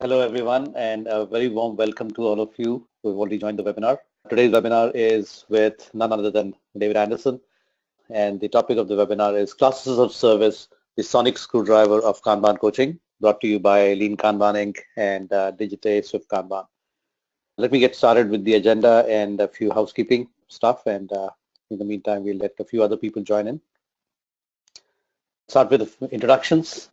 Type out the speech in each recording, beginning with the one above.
Hello, everyone, and a very warm welcome to all of you who have already joined the webinar. Today's webinar is with none other than David Anderson, and the topic of the webinar is Classes of Service, the Sonic Screwdriver of Kanban Coaching, brought to you by Lean Kanban Inc. and Digité SwiftKanban. Let me get started with the agenda and a few housekeeping stuff, and in the meantime, we'll let a few other people join in. Start with introductions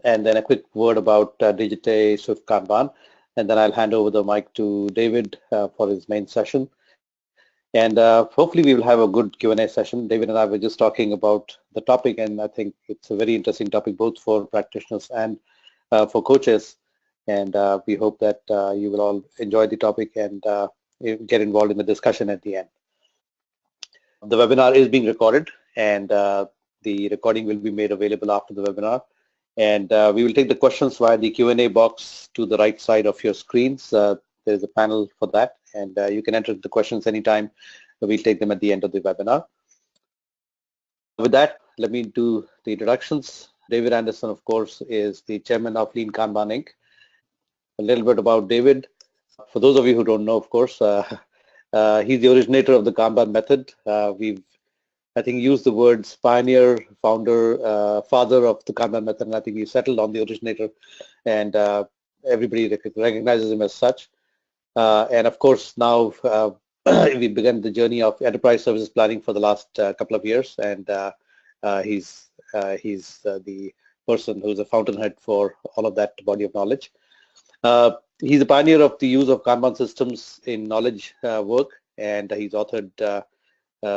and then a quick word about Digité SwiftKanban, and then I'll hand over the mic to David for his main session. And hopefully we will have a good Q&A session. David and I were just talking about the topic, and I think it's a very interesting topic both for practitioners and for coaches. And we hope that you will all enjoy the topic and get involved in the discussion at the end. The webinar is being recorded, and the recording will be made available after the webinar. And we will take the questions via the Q&A box to the right side of your screens. There's a panel for that, and you can enter the questions anytime. We'll take them at the end of the webinar. With that, let me do the introductions. David Anderson, of course, is the chairman of Lean Kanban Inc. A little bit about David. For those of you who don't know, of course, he's the originator of the Kanban method. We've I think used the words pioneer, founder, father of the Kanban method, and I think he settled on the originator, and everybody recognizes him as such. And of course, now we began the journey of enterprise services planning for the last couple of years, and he's the person who's a fountainhead for all of that body of knowledge. He's a pioneer of the use of Kanban systems in knowledge work, and he's authored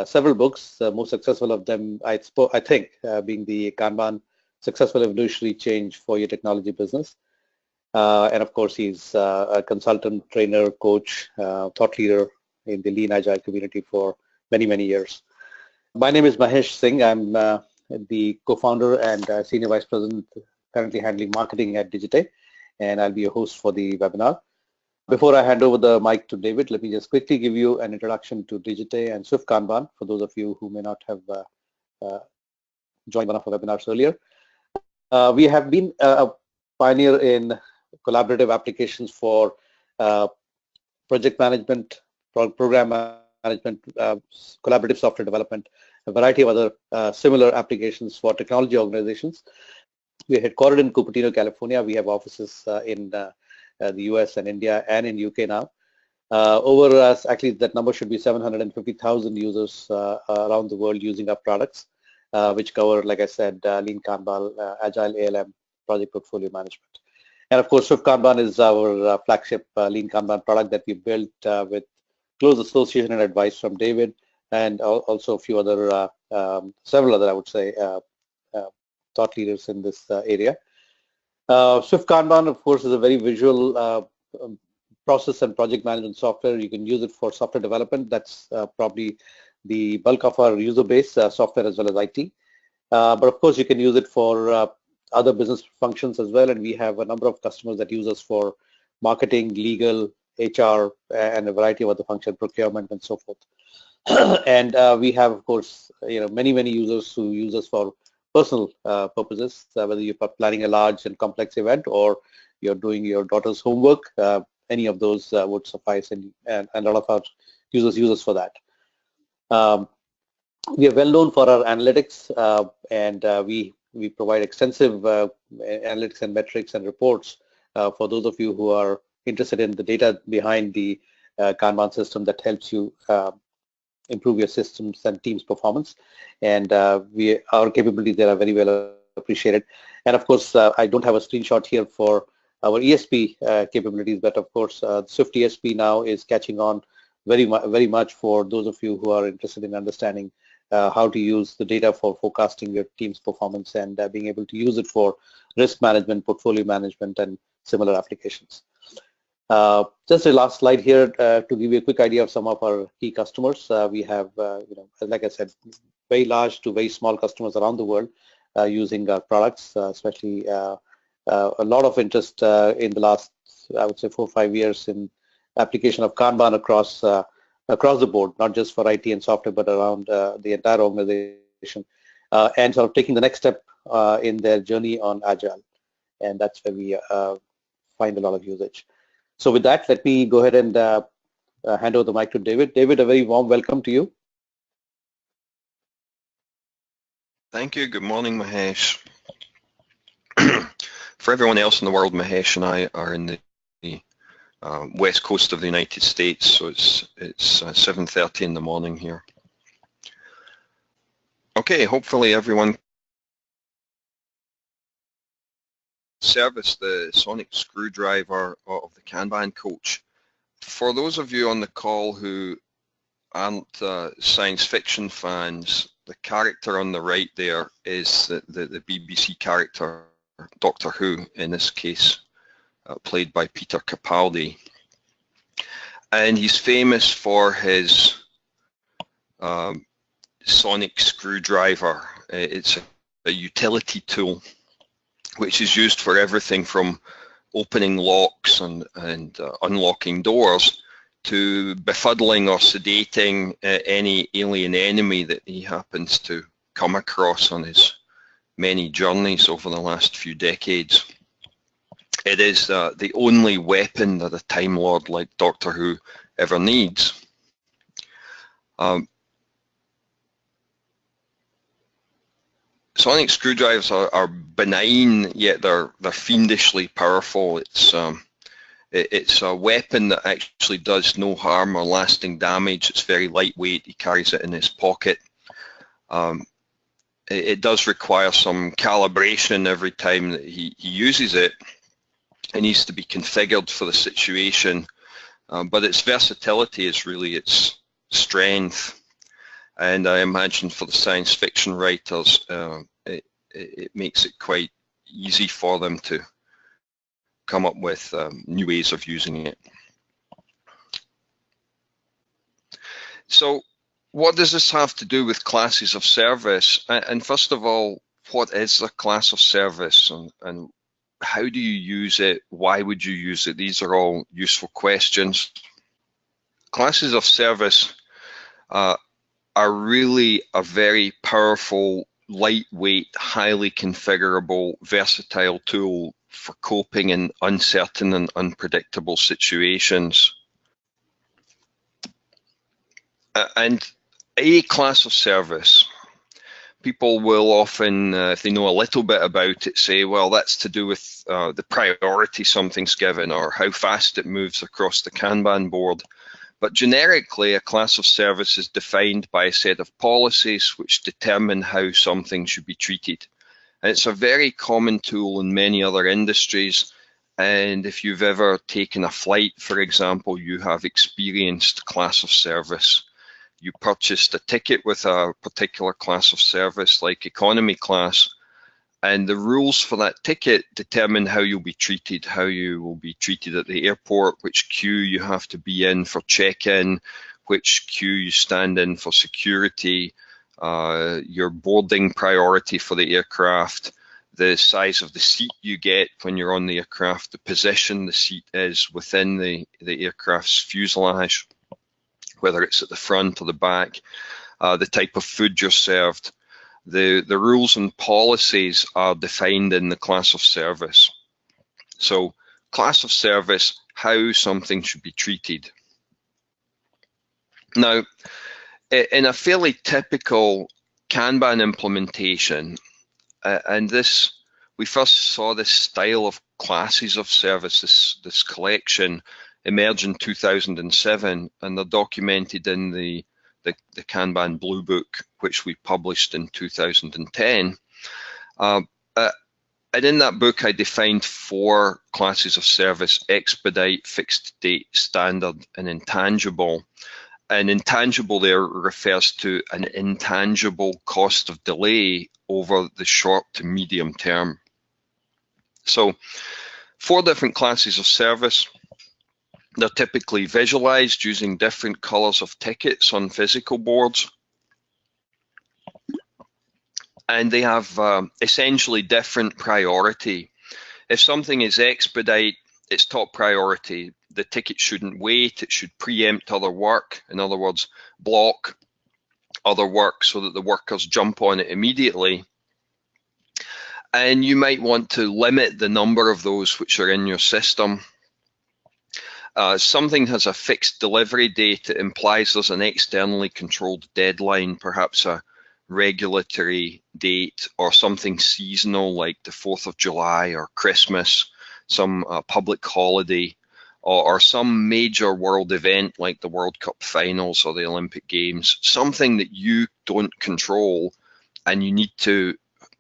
several books, most successful of them, I think, being the Kanban Successful Evolutionary Change for Your Technology Business. And of course, he's a consultant, trainer, coach, thought leader in the Lean Agile community for many, many years. My name is Mahesh Singh. I'm the co-founder and senior vice president currently handling marketing at Digité, and I'll be your host for the webinar. Before I hand over the mic to David, let me just quickly give you an introduction to Digité and SwiftKanban for those of you who may not have joined one of our webinars earlier. We have been a pioneer in collaborative applications for project management, program management, collaborative software development, a variety of other similar applications for technology organizations. We are headquartered in Cupertino, California. We have offices in the US and India and in UK now. Actually that number should be 750,000 users around the world using our products, which cover, like I said, Lean Kanban, Agile ALM, project portfolio management. And of course, SwiftKanban is our flagship Lean Kanban product that we built with close association and advice from David, and also a few other, several other, I would say, thought leaders in this area. SwiftKanban, of course, is a very visual process and project management software. You can use it for software development. That's probably the bulk of our user base, software as well as IT. But of course, you can use it for other business functions as well. And we have a number of customers that use us for marketing, legal, HR, and a variety of other functions, procurement, and so forth. And we have, of course, many users who use us for personal purposes, whether you're planning a large and complex event or you're doing your daughter's homework, any of those would suffice, and a lot of our users use us for that. We are well known for our analytics, and we provide extensive analytics and metrics and reports for those of you who are interested in the data behind the Kanban system that helps you improve your systems and team's performance, and our capabilities there are very well appreciated. And of course, I don't have a screenshot here for our ESP capabilities, but of course, Swift ESP now is catching on very much for those of you who are interested in understanding how to use the data for forecasting your team's performance and being able to use it for risk management, portfolio management, and similar applications. Just a last slide here to give you a quick idea of some of our key customers. We have, like I said, very large to very small customers around the world using our products, especially a lot of interest in the last, I would say, 4 or 5 years in application of Kanban across the board, not just for IT and software, but around the entire organization, and sort of taking the next step in their journey on Agile. And that's where we find a lot of usage. So with that, let me go ahead and hand over the mic to David. David, a very warm welcome to you. Thank you. Good morning, Mahesh. For everyone else in the world, Mahesh and I are in the west coast of the United States, so it's 7:30 in the morning here. Okay, hopefully everyone service the sonic screwdriver of the Kanban coach. For those of you on the call who aren't science fiction fans, the character on the right there is the BBC character Doctor Who, in this case played by Peter Capaldi, and he's famous for his sonic screwdriver. It's a utility tool which is used for everything from opening locks and unlocking doors to befuddling or sedating any alien enemy that he happens to come across on his many journeys over the last few decades. It is the only weapon that a Time Lord like Doctor Who ever needs. Sonic screwdrivers are benign, yet they're fiendishly powerful. It's a weapon that actually does no harm or lasting damage. It's very lightweight. He carries it in his pocket. It does require some calibration every time that he uses it. It needs to be configured for the situation, but its versatility is really its strength. And I imagine for the science fiction writers, it makes it quite easy for them to come up with new ways of using it. So what does this have to do with classes of service? And first of all, what is a class of service, and how do you use it? Why would you use it? These are all useful questions. Classes of service are really a very powerful, lightweight, highly configurable, versatile tool for coping in uncertain and unpredictable situations. And a class of service, people will often, if they know a little bit about it, say, well, that's to do with the priority something's given or how fast it moves across the Kanban board. But generically, a class of service is defined by a set of policies which determine how something should be treated. And it's a very common tool in many other industries. And if you've ever taken a flight, for example, you have experienced class of service. You purchased a ticket with a particular class of service, like economy class, and the rules for that ticket determine how you'll be treated, how you will be treated at the airport, which queue you have to be in for check-in, which queue you stand in for security, your boarding priority for the aircraft, the size of the seat you get when you're on the aircraft, the position the seat is within the aircraft's fuselage, whether it's at the front or the back, the type of food you're served. The rules and policies are defined in the class of service. So, class of service, how something should be treated. Now, in a fairly typical Kanban implementation, and we first saw this style of classes of service, this collection, emerge in 2007, and they're documented in the Kanban Blue Book, which we published in 2010. And in that book, I defined 4 classes of service: Expedite, Fixed Date, Standard, and Intangible. And intangible there refers to an intangible cost of delay over the short to medium term. So 4 different classes of service. They're typically visualized using different colors of tickets on physical boards. And they have essentially different priority. If something is expedite, it's top priority. The ticket shouldn't wait, it should preempt other work. In other words, block other work so that the workers jump on it immediately. And you might want to limit the number of those which are in your system. Something has a fixed delivery date. It implies there's an externally controlled deadline, perhaps a regulatory date or something seasonal like the 4th of July or Christmas, some public holiday, or some major world event like the World Cup finals or the Olympic Games, something that you don't control and you need to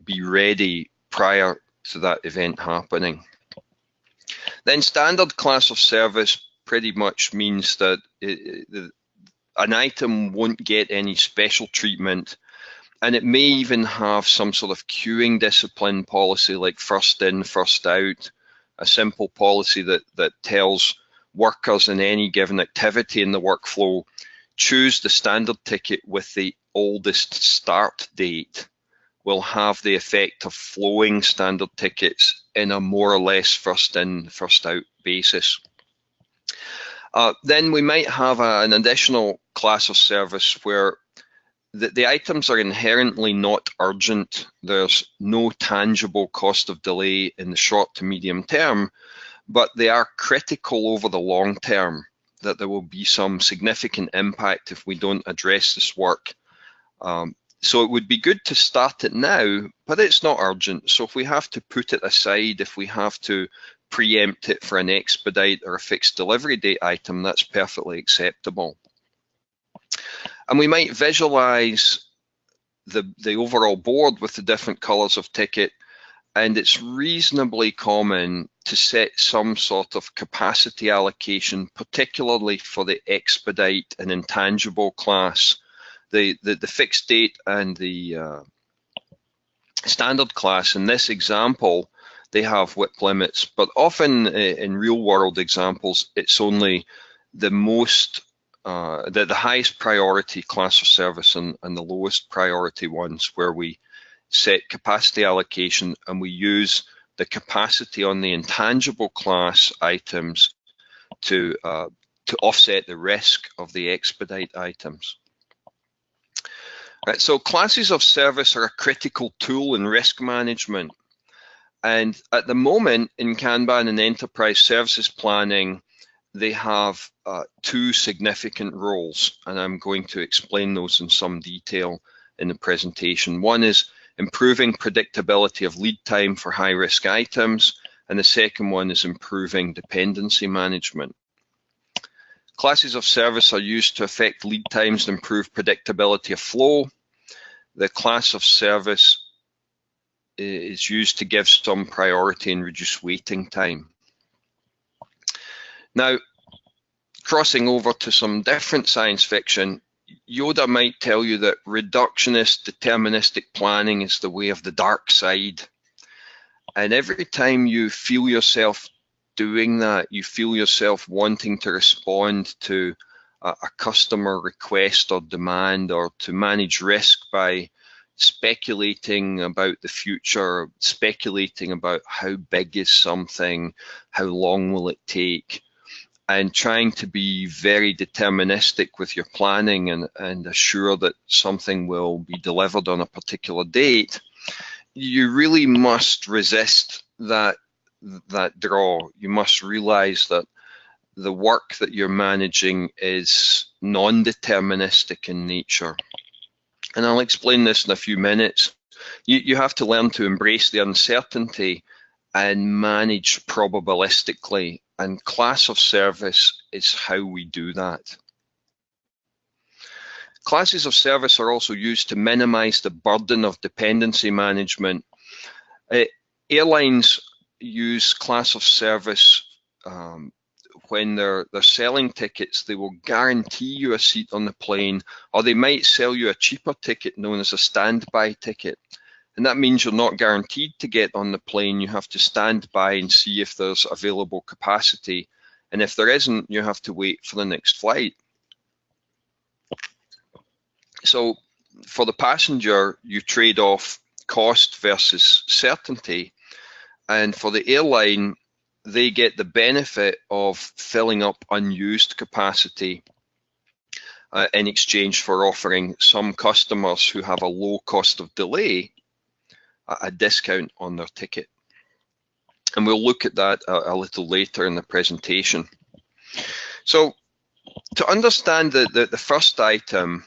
be ready prior to that event happening. Then standard class of service pretty much means that an item won't get any special treatment, and it may even have some sort of queuing discipline policy like first in, first out, a simple policy that tells workers in any given activity in the workflow, choose the standard ticket with the oldest start date, will have the effect of flowing standard tickets in a more or less first in, first out basis. Then we might have an additional class of service where the items are inherently not urgent. There's no tangible cost of delay in the short to medium term, but they are critical over the long term, that there will be some significant impact if we don't address this work. So it would be good to start it now, but it's not urgent. So if we have to put it aside, if we have to preempt it for an expedite or a fixed delivery date item, that's perfectly acceptable. And we might visualize the overall board with the different colors of ticket, and it's reasonably common to set some sort of capacity allocation, particularly for the expedite and intangible class. The fixed date and the standard class, in this example, they have WIP limits, but often in real world examples, it's only the most, the highest priority class of service and the lowest priority ones where we set capacity allocation and we use the capacity on the intangible class items to offset the risk of the expedite items. Right, so classes of service are a critical tool in risk management. And at the moment in Kanban and enterprise services planning, they have two significant roles, and I'm going to explain those in some detail in the presentation. One is improving predictability of lead time for high-risk items, and the second one is improving dependency management. Classes of service are used to affect lead times and improve predictability of flow. The class of service is used to give some priority and reduce waiting time. Now, crossing over to some different science fiction, Yoda might tell you that reductionist deterministic planning is the way of the dark side. And every time you feel yourself doing that, you feel yourself wanting to respond to a customer request or demand, or to manage risk by speculating about the future, speculating about how big is something, how long will it take, and trying to be very deterministic with your planning and assure that something will be delivered on a particular date, you really must resist that draw. You must realize that the work that you're managing is non-deterministic in nature. And I'll explain this in a few minutes. You have to learn to embrace the uncertainty and manage probabilistically, and class of service is how we do that. Classes of service are also used to minimize the burden of dependency management. Airlines use class of service when they're selling tickets. They will guarantee you a seat on the plane, or they might sell you a cheaper ticket known as a standby ticket. And that means you're not guaranteed to get on the plane. You have to stand by and see if there's available capacity. And if there isn't, you have to wait for the next flight. So for the passenger, you trade off cost versus certainty. And for the airline, they get the benefit of filling up unused capacity in exchange for offering some customers who have a low cost of delay a discount on their ticket. And we'll look at that a little later in the presentation. So to understand the first item,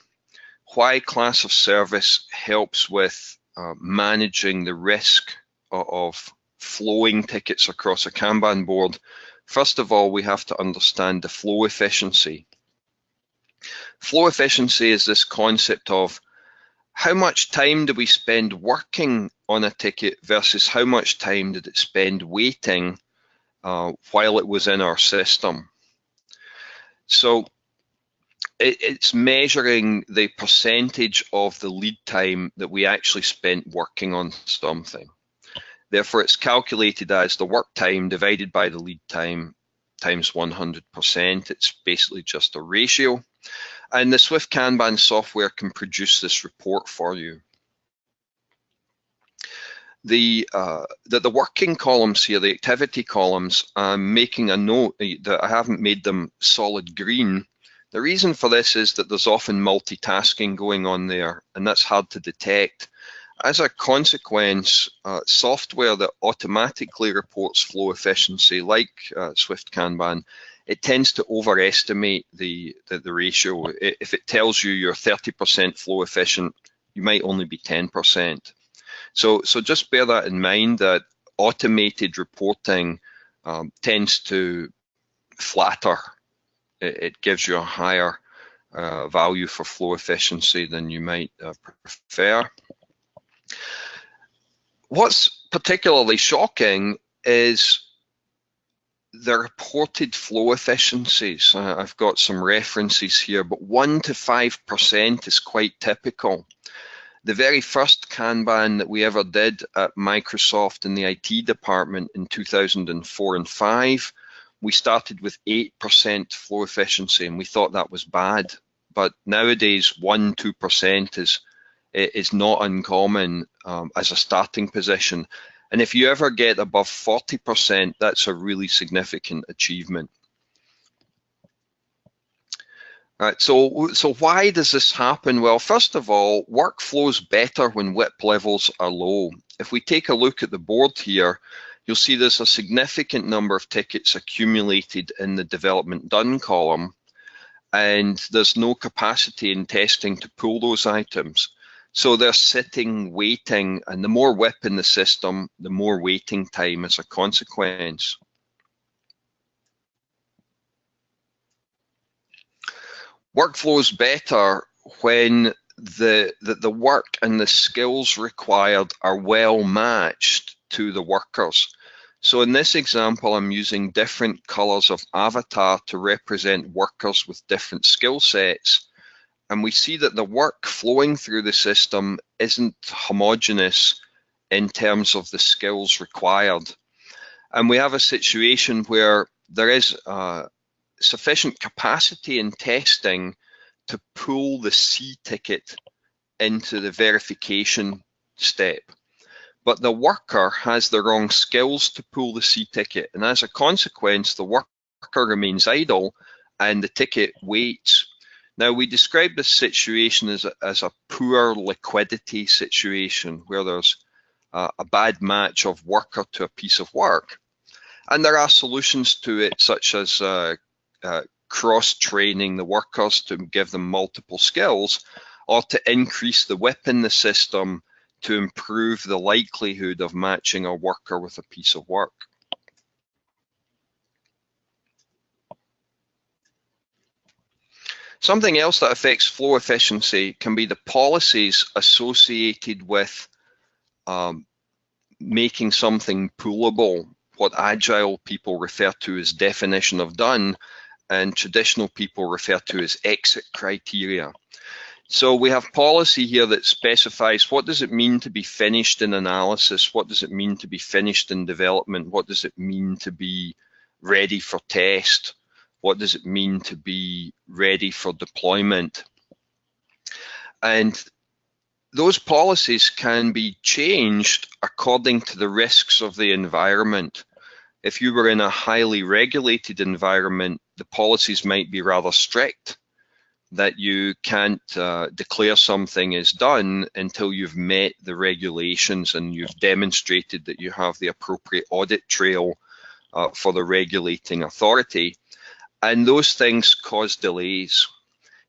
why class of service helps with managing the risk of flowing tickets across a Kanban board, first of all, we have to understand the flow efficiency. Flow efficiency is this concept of how much time do we spend working on a ticket versus how much time did it spend waiting while it was in our system. So it's measuring the percentage of the lead time that we actually spent working on something. Therefore, it's calculated as the work time divided by the lead time times 100%. It's basically just a ratio. And the SwiftKanban software can produce this report for you. The working columns here, the activity columns, I'm making a note that I haven't made them solid green. The reason for this is that there's often multitasking going on there, and that's hard to detect. As a consequence, software that automatically reports flow efficiency, like SwiftKanban, it tends to overestimate the ratio. If it tells you you're 30% flow efficient, you might only be 10%. So just bear that in mind, that automated reporting tends to flatter. It gives you a higher value for flow efficiency than you might prefer. What's particularly shocking is the reported flow efficiencies. I've got some references here, but 1 to 5% is quite typical. The very first Kanban that we ever did at Microsoft in the IT department in 2004 and 5, we started with 8% flow efficiency, and we thought that was bad. But nowadays, 1, 2% is not uncommon as a starting position. And if you ever get above 40%, that's a really significant achievement. All right, so why does this happen? Well, first of all, work flows better when WIP levels are low. If we take a look at the board here, you'll see there's a significant number of tickets accumulated in the development done column, and there's no capacity in testing to pull those items. So they're sitting, waiting, and the more WIP in the system, the more waiting time as a consequence. Workflow is better when the work and the skills required are well matched to the workers. So in this example, I'm using different colors of avatar to represent workers with different skill sets. And we see that the work flowing through the system isn't homogeneous in terms of the skills required. And we have a situation where there is sufficient capacity in testing to pull the C ticket into the verification step. But the worker has the wrong skills to pull the C ticket. And as a consequence, the worker remains idle and the ticket waits. Now, we describe this situation as a poor liquidity situation where there's a bad match of worker to a piece of work. And there are solutions to it, such as cross-training the workers to give them multiple skills, or to increase the WIP in the system to improve the likelihood of matching a worker with a piece of work. Something else that affects flow efficiency can be the policies associated with making something pullable, what agile people refer to as definition of done, and traditional people refer to as exit criteria. So we have policy here that specifies what does it mean to be finished in analysis, what does it mean to be finished in development, what does it mean to be ready for test, what does it mean to be ready for deployment. And those policies can be changed according to the risks of the environment. If you were in a highly regulated environment, the policies might be rather strict. that you can't declare something is done until you've met the regulations and you've demonstrated that you have the appropriate audit trail for the regulating authority. And those things cause delays.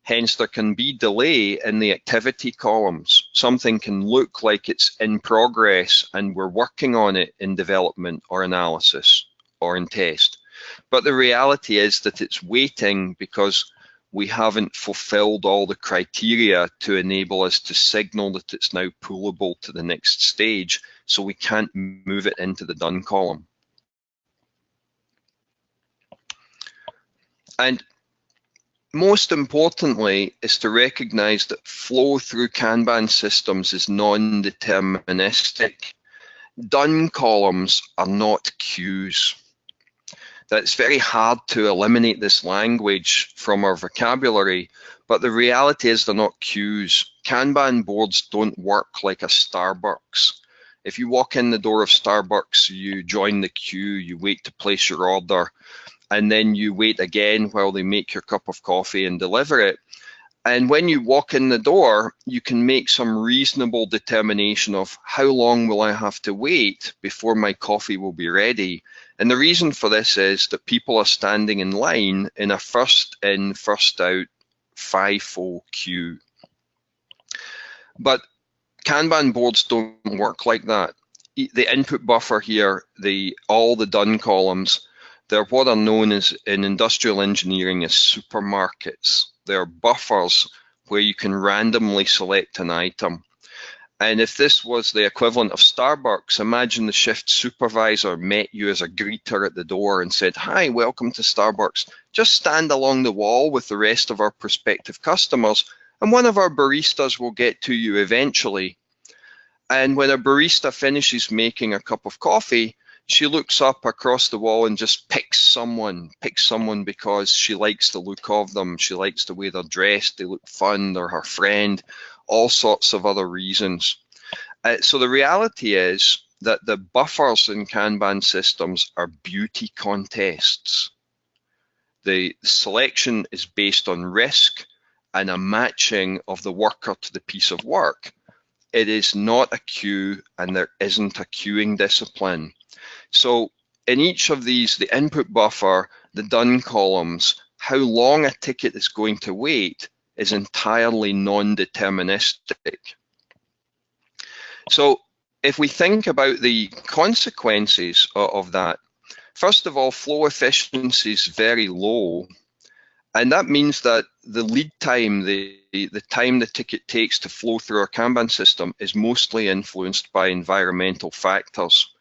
Hence, there can be delay in the activity columns. Something can look like it's in progress and we're working on it in development or analysis or in test. But the reality is that it's waiting because we haven't fulfilled all the criteria to enable us to signal that it's now pullable to the next stage, so we can't move it into the done column. And most importantly is to recognize that flow through Kanban systems is non-deterministic. Done columns are not queues. That it's very hard to eliminate this language from our vocabulary, but the reality is they're not queues. Kanban boards don't work like a Starbucks. If you walk in the door of Starbucks, you join the queue, you wait to place your order, and then you wait again while they make your cup of coffee and deliver it. And when you walk in the door, you can make some reasonable determination of how long will I have to wait before my coffee will be ready. And the reason for this is that people are standing in line in a first in, first out, FIFO queue. But Kanban boards don't work like that. The input buffer here, all the done columns, they're what are known as in industrial engineering as supermarkets. They're buffers where you can randomly select an item. And if this was the equivalent of Starbucks, imagine the shift supervisor met you as a greeter at the door and said, "Hi, welcome to Starbucks. Just stand along the wall with the rest of our prospective customers, and one of our baristas will get to you eventually." And when a barista finishes making a cup of coffee, she looks up across the wall and just picks someone because she likes the look of them, she likes the way they're dressed, they look fun, they're her friend, all sorts of other reasons. So the reality is that the buffers in Kanban systems are beauty contests. The selection is based on risk and a matching of the worker to the piece of work. It is not a queue, and there isn't a queuing discipline. So in each of these, the input buffer, the done columns, how long a ticket is going to wait is entirely non-deterministic. So if we think about the consequences of that, first of all, flow efficiency is very low. And that means that the lead time, the time the ticket takes to flow through our Kanban system is mostly influenced by environmental factors.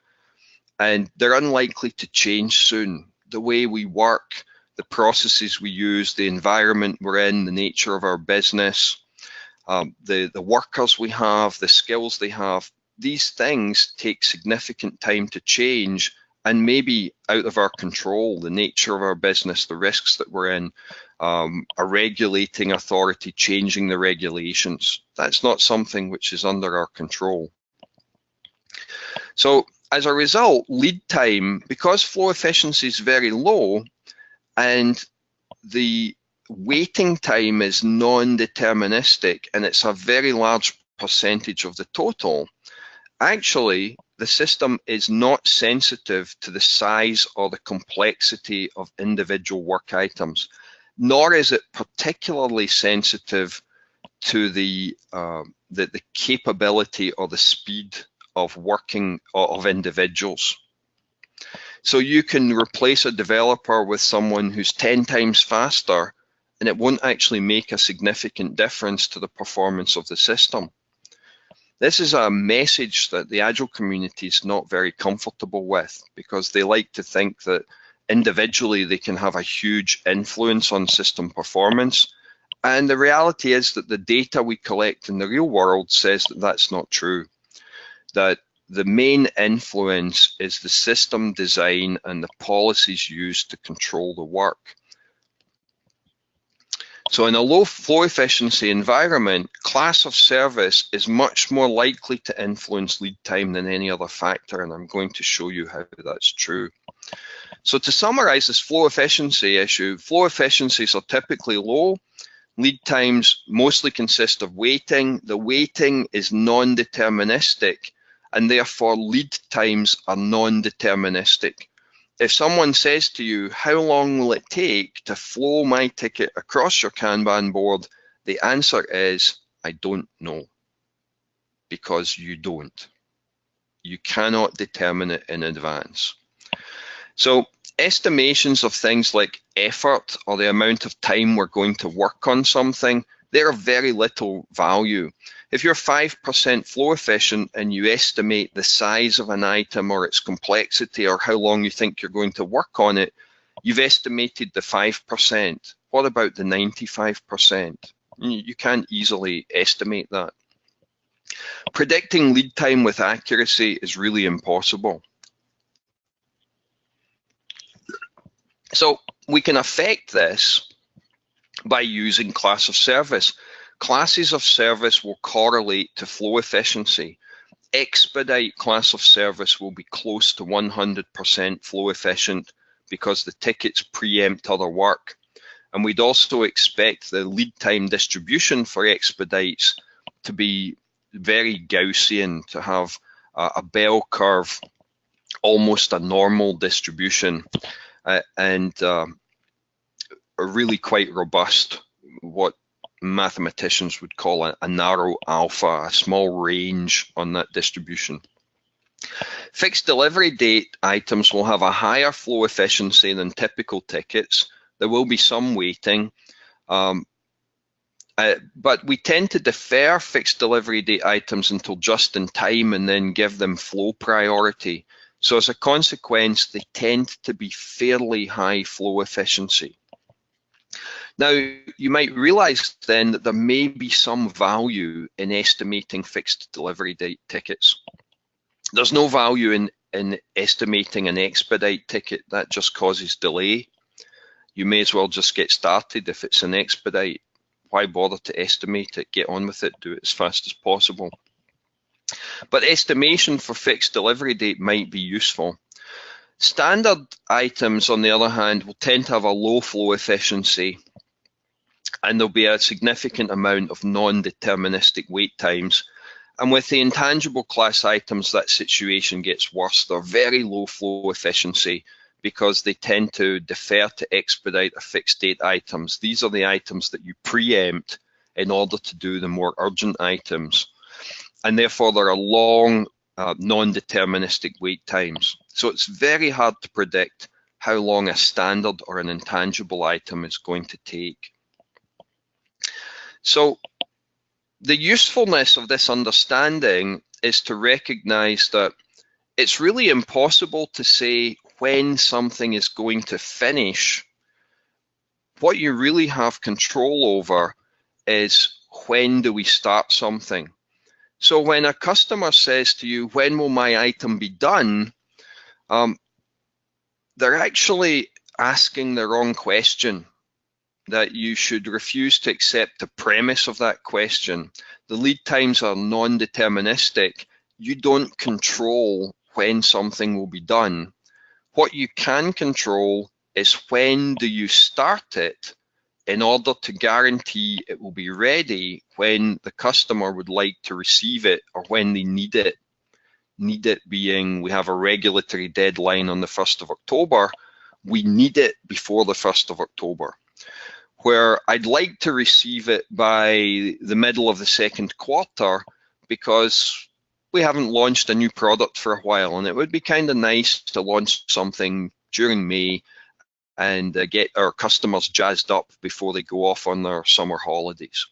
And they're unlikely to change soon. The way we work, the processes we use, the environment we're in, the nature of our business, the workers we have, the skills they have, these things take significant time to change and maybe out of our control, the nature of our business, the risks that we're in, a regulating authority changing the regulations. That's not something which is under our control. So as a result, lead time, because flow efficiency is very low and the waiting time is non-deterministic and it's a very large percentage of the total, actually the system is not sensitive to the size or the complexity of individual work items, nor is it particularly sensitive to the capability or the speed of working of individuals. So you can replace a developer with someone who's 10 times faster and it won't actually make a significant difference to the performance of the system. This is a message that the Agile community is not very comfortable with because they like to think that individually they can have a huge influence on system performance. And the reality is that the data we collect in the real world says that that's not true. That the main influence is the system design and the policies used to control the work. So in a low flow efficiency environment, class of service is much more likely to influence lead time than any other factor, and I'm going to show you how that's true. So to summarize this flow efficiency issue, flow efficiencies are typically low, Lead times mostly consist of waiting. The waiting is non-deterministic, and therefore lead times are non-deterministic. If someone says to you, how long will it take to flow my ticket across your Kanban board? The answer is, I don't know, because you don't. You cannot determine it in advance. So estimations of things like effort or the amount of time we're going to work on something, they're of very little value. If you're 5% flow efficient and you estimate the size of an item or its complexity or how long you think you're going to work on it, you've estimated the 5%. What about the 95%? You can't easily estimate that. Predicting lead time with accuracy is really impossible. So we can affect this by using class of service. Classes of service will correlate to flow efficiency. Expedite class of service will be close to 100% flow efficient because the tickets preempt other work. And we'd also expect the lead time distribution for expedites to be very Gaussian, to have a bell curve, almost a normal distribution, and are really quite robust, what mathematicians would call a narrow alpha, a small range on that distribution. Fixed delivery date items will have a higher flow efficiency than typical tickets. There will be some waiting, but we tend to defer fixed delivery date items until just in time and then give them flow priority. So as a consequence, they tend to be fairly high flow efficiency. Now, you might realize then that there may be some value in estimating fixed delivery date tickets. There's no value in estimating an expedite ticket. That just causes delay. You may as well just get started. If it's an expedite, why bother to estimate it? Get on with it, do it as fast as possible. But estimation for fixed delivery date might be useful. Standard items, on the other hand, will tend to have a low flow efficiency, and there'll be a significant amount of non-deterministic wait times. And with the intangible class items, that situation gets worse. They're very low flow efficiency because they tend to defer to expedite or fixed date items. These are the items that you preempt in order to do the more urgent items. And therefore, there are long non-deterministic wait times. So it's very hard to predict how long a standard or an intangible item is going to take. So the usefulness of this understanding is to recognize that it's really impossible to say when something is going to finish. What you really have control over is when do we start something. So when a customer says to you, when will my item be done? They're actually asking the wrong question, that you should refuse to accept the premise of that question. The lead times are non-deterministic. You don't control when something will be done. What you can control is when do you start it in order to guarantee it will be ready when the customer would like to receive it or when they need it. Need it being, we have a regulatory deadline on the 1st of October. We need it before the 1st of October. Where I'd like to receive it by the middle of the second quarter because we haven't launched a new product for a while, and it would be kind of nice to launch something during May and get our customers jazzed up before they go off on their summer holidays.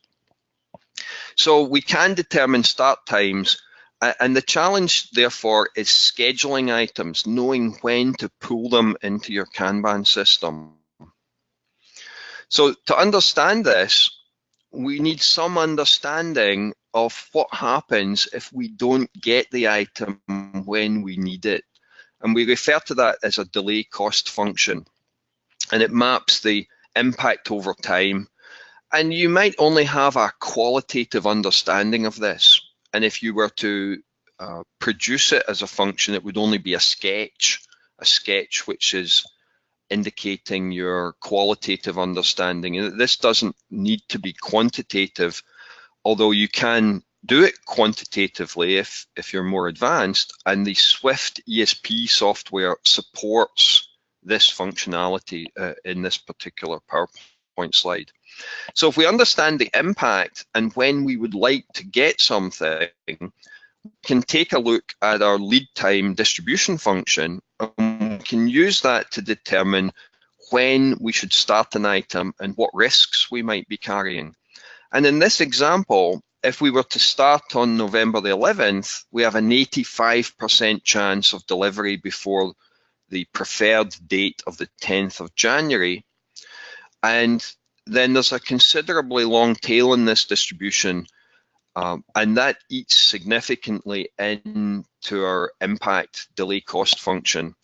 So we can determine start times, and the challenge therefore is scheduling items, knowing when to pull them into your Kanban system. So to understand this, we need some understanding of what happens if we don't get the item when we need it. And we refer to that as a delay cost function. And it maps the impact over time. And you might only have a qualitative understanding of this. And if you were to produce it as a function, it would only be a sketch which is indicating your qualitative understanding. And this doesn't need to be quantitative, although you can do it quantitatively if you're more advanced, and the Swift ESP software supports this functionality in this particular PowerPoint slide. So if we understand the impact and when we would like to get something, we can take a look at our lead time distribution function, and we can use that to determine when we should start an item and what risks we might be carrying. And in this example, if we were to start on November the 11th, we have an 85% chance of delivery before the preferred date of the 10th of January. And then there's a considerably long tail in this distribution, and that eats significantly into our impact delay cost function.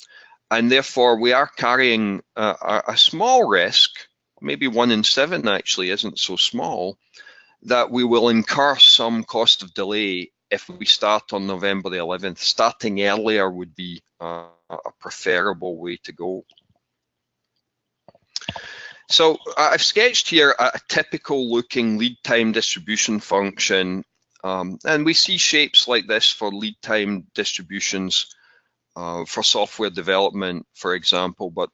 And therefore, we are carrying a small risk, maybe 1 in 7 actually isn't so small, that we will incur some cost of delay if we start on November the 11th. Starting earlier would be a preferable way to go. So I've sketched here a typical looking lead time distribution function, and we see shapes like this for lead time distributions for software development, for example, but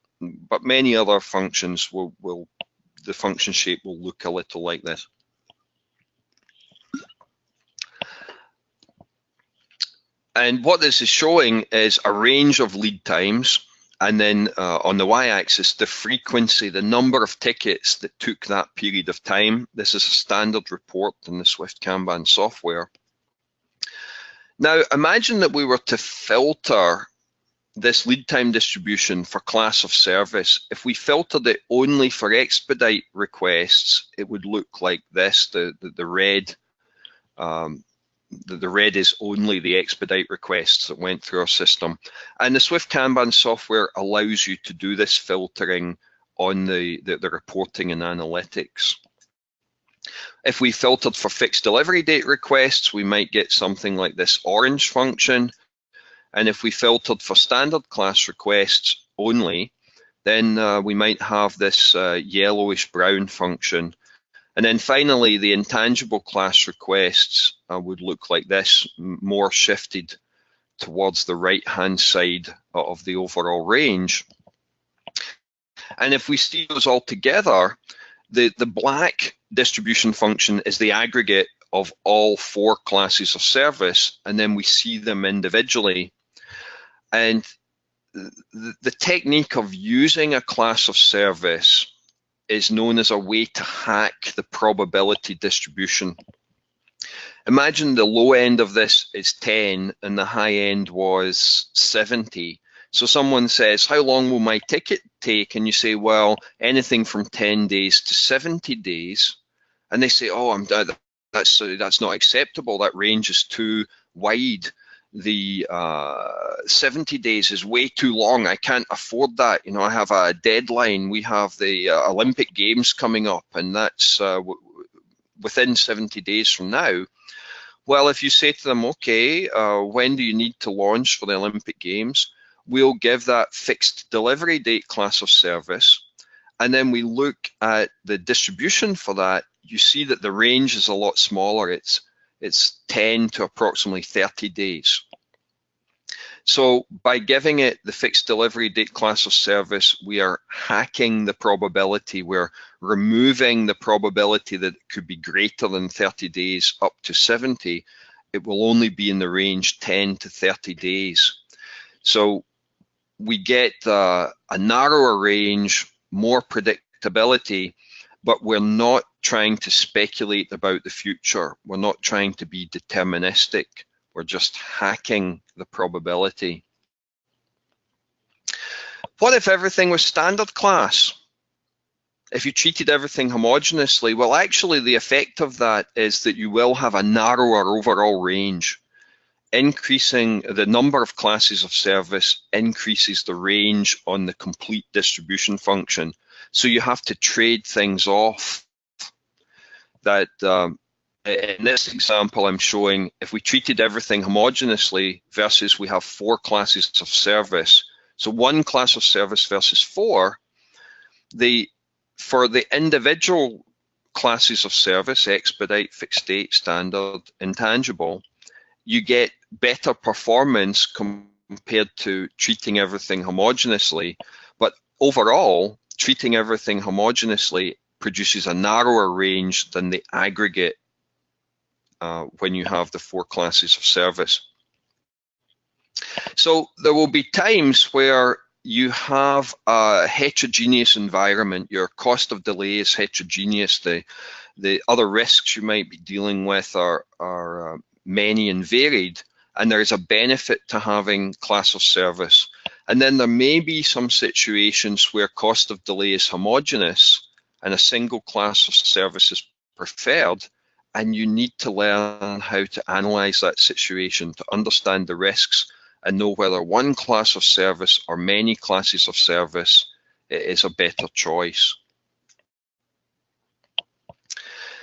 many other functions the function shape will look a little like this. And what this is showing is a range of lead times, and then on the y-axis, the frequency, the number of tickets that took that period of time. This is a standard report in the SwiftKanban software. Now, imagine that we were to filter this lead time distribution for class of service. If we filtered it only for Expedite requests, it would look like this. The red the red is only the Expedite requests that went through our system. And the SwiftKanban software allows you to do this filtering on the reporting and analytics. If we filtered for fixed delivery date requests, we might get something like this orange function. And if we filtered for standard class requests only, then we might have this yellowish brown function. And then finally, the intangible class requests would look like this, more shifted towards the right-hand side of the overall range. And if we see those all together, the black distribution function is the aggregate of all 4 classes of service, and then we see them individually. And the technique of using a class of service is known as a way to hack the probability distribution. Imagine the low end of this is 10 and the high end was 70. So someone says, how long will my ticket take? And you say, well, anything from 10 days to 70 days. And they say, oh, that's not acceptable. That range is too wide. The 70 days is way too long. I can't afford that. You know, I have a deadline. We have the Olympic Games coming up, and that's within 70 days from now. Well, if you say to them, okay, when do you need to launch for the Olympic Games? We'll give that fixed delivery date class of service, and then we look at the distribution for that. You see that the range is a lot smaller. It's 10 to approximately 30 days. So by giving it the fixed delivery date class of service, we are hacking the probability. We're removing the probability that it could be greater than 30 days up to 70. It will only be in the range 10 to 30 days. So we get a narrower range, more predictability, but we're not trying to speculate about the future. We're not trying to be deterministic. We're just hacking the probability. What if everything was standard class? If you treated everything homogeneously, well, actually the effect of that is that you will have a narrower overall range. Increasing the number of classes of service increases the range on the complete distribution function. So you have to trade things off. That in this example I'm showing, if we treated everything homogeneously versus we have 4 classes of service, So 1 class of service versus 4. For the individual classes of service, Expedite, Fixed Date, Standard, Intangible, you get better performance compared to treating everything homogeneously. But overall, treating everything homogeneously produces a narrower range than the aggregate when you have the 4 classes of service. So there will be times where you have a heterogeneous environment. Your cost of delay is heterogeneous. The other risks you might be dealing with are many and varied, and there is a benefit to having class of service. And then there may be some situations where cost of delay is homogeneous and a single class of service is preferred, and you need to learn how to analyze that situation to understand the risks and know whether 1 class of service or many classes of service is a better choice.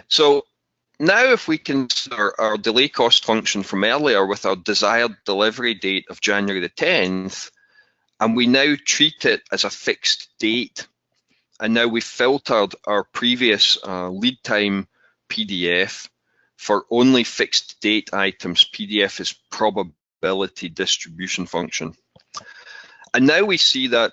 So now if we consider our delay cost function from earlier with our desired delivery date of January the 10th, and we now treat it as a fixed date, and now we've filtered our previous lead time PDF for only fixed date items. PDF is probability distribution function. And now we see that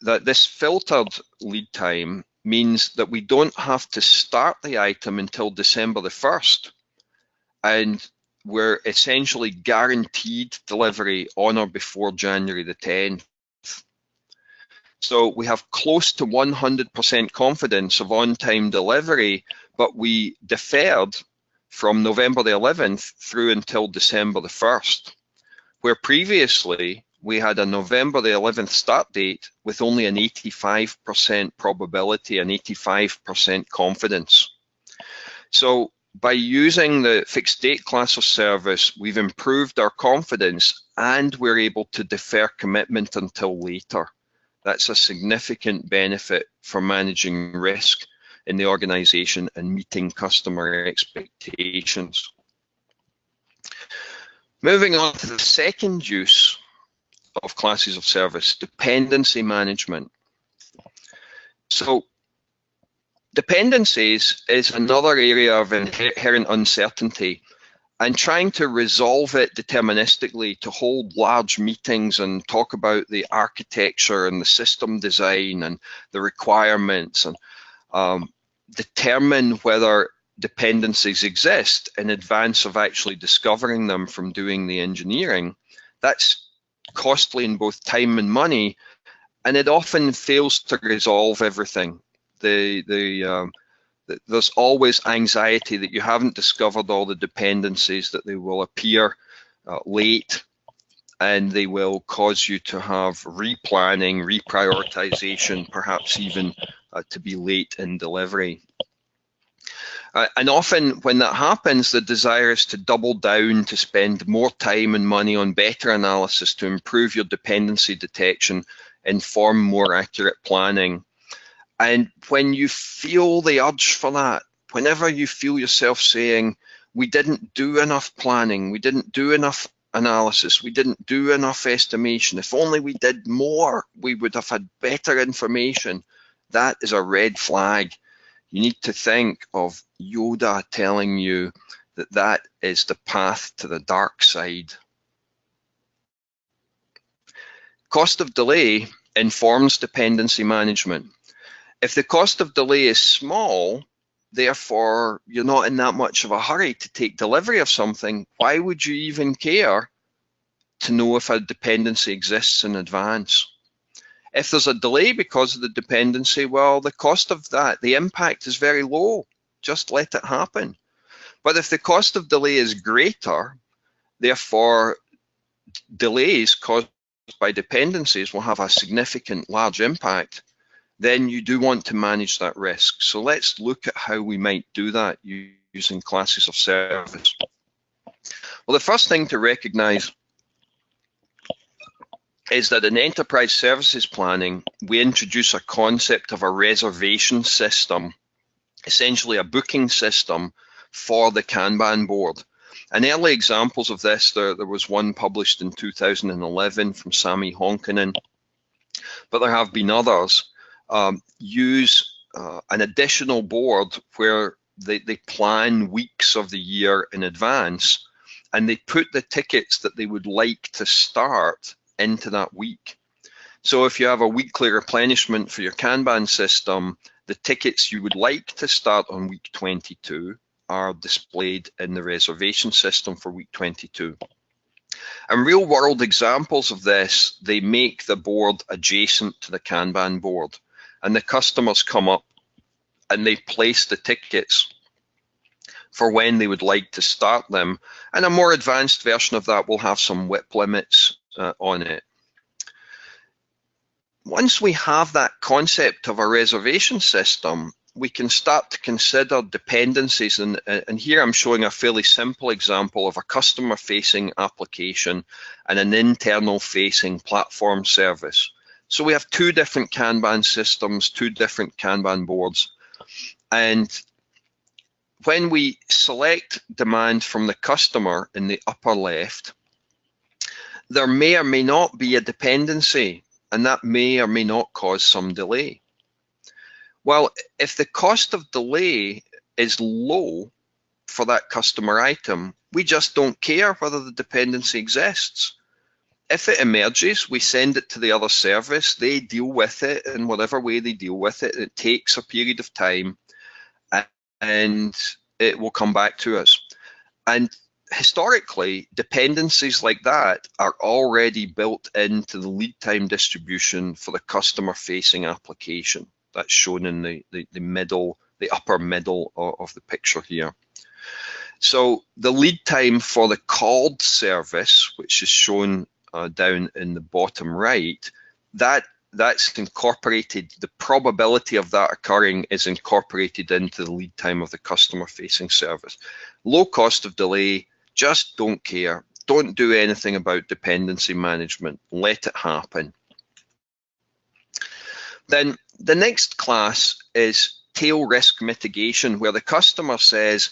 this filtered lead time means that we don't have to start the item until December the 1st, and we're essentially guaranteed delivery on or before January the 10th. So we have close to 100% confidence of on-time delivery, but we deferred from November the 11th through until December the 1st, where previously we had a November the 11th start date with only an 85% probability and 85% confidence. So by using the fixed date class of service, we've improved our confidence and we're able to defer commitment until later. That's a significant benefit for managing risk in the organization and meeting customer expectations. Moving on to the second use of classes of service, dependency management. So dependencies is another area of inherent uncertainty, and trying to resolve it deterministically, to hold large meetings and talk about the architecture and the system design and the requirements and determine whether dependencies exist in advance of actually discovering them from doing the engineering. That's costly in both time and money, and it often fails to resolve everything. There's always anxiety that you haven't discovered all the dependencies, that they will appear late, and they will cause you to have replanning, reprioritization, perhaps even to be late in delivery. And often when that happens, the desire is to double down, to spend more time and money on better analysis, to improve your dependency detection, inform more accurate planning. And when you feel the urge for that, whenever you feel yourself saying, we didn't do enough planning, we didn't do enough analysis, we didn't do enough estimation, if only we did more, we would have had better information, that is a red flag. You need to think of Yoda telling you that that is the path to the dark side. Cost of delay informs dependency management. If the cost of delay is small, therefore you're not in that much of a hurry to take delivery of something, why would you even care to know if a dependency exists in advance? If there's a delay because of the dependency, well, the cost of that, the impact is very low. Just let it happen. But if the cost of delay is greater, therefore delays caused by dependencies will have a significant large impact, then you do want to manage that risk. So let's look at how we might do that using classes of service. Well, the first thing to recognize is that in enterprise services planning, we introduce a concept of a reservation system, essentially a booking system for the Kanban board. And early examples of this, there was one published in 2011 from Sami Honkanen, but there have been others. Use an additional board where they plan weeks of the year in advance, and they put the tickets that they would like to start into that week. So if you have a weekly replenishment for your Kanban system, the tickets you would like to start on week 22 are displayed in the reservation system for week 22. And real world examples of this, they make the board adjacent to the Kanban board, and the customers come up and they place the tickets for when they would like to start them. And a more advanced version of that will have some WIP limits on it. Once we have that concept of a reservation system, we can start to consider dependencies, and here I'm showing a fairly simple example of a customer-facing application and an internal-facing platform service. So we have two different Kanban systems, two different Kanban boards, and when we select demand from the customer in the upper left, there may or may not be a dependency, and that may or may not cause some delay. Well, if the cost of delay is low for that customer item, we just don't care whether the dependency exists. If it emerges, we send it to the other service, they deal with it in whatever way they deal with it. It takes a period of time and it will come back to us. And historically, dependencies like that are already built into the lead time distribution for the customer-facing application. That's shown in the upper middle of the picture here. So the lead time for the called service, which is shown down in the bottom right, that's incorporated, the probability of that occurring is incorporated into the lead time of the customer-facing service. Low cost of delay, just don't care. Don't do anything about dependency management. Let it happen. Then the next class is tail risk mitigation, where the customer says,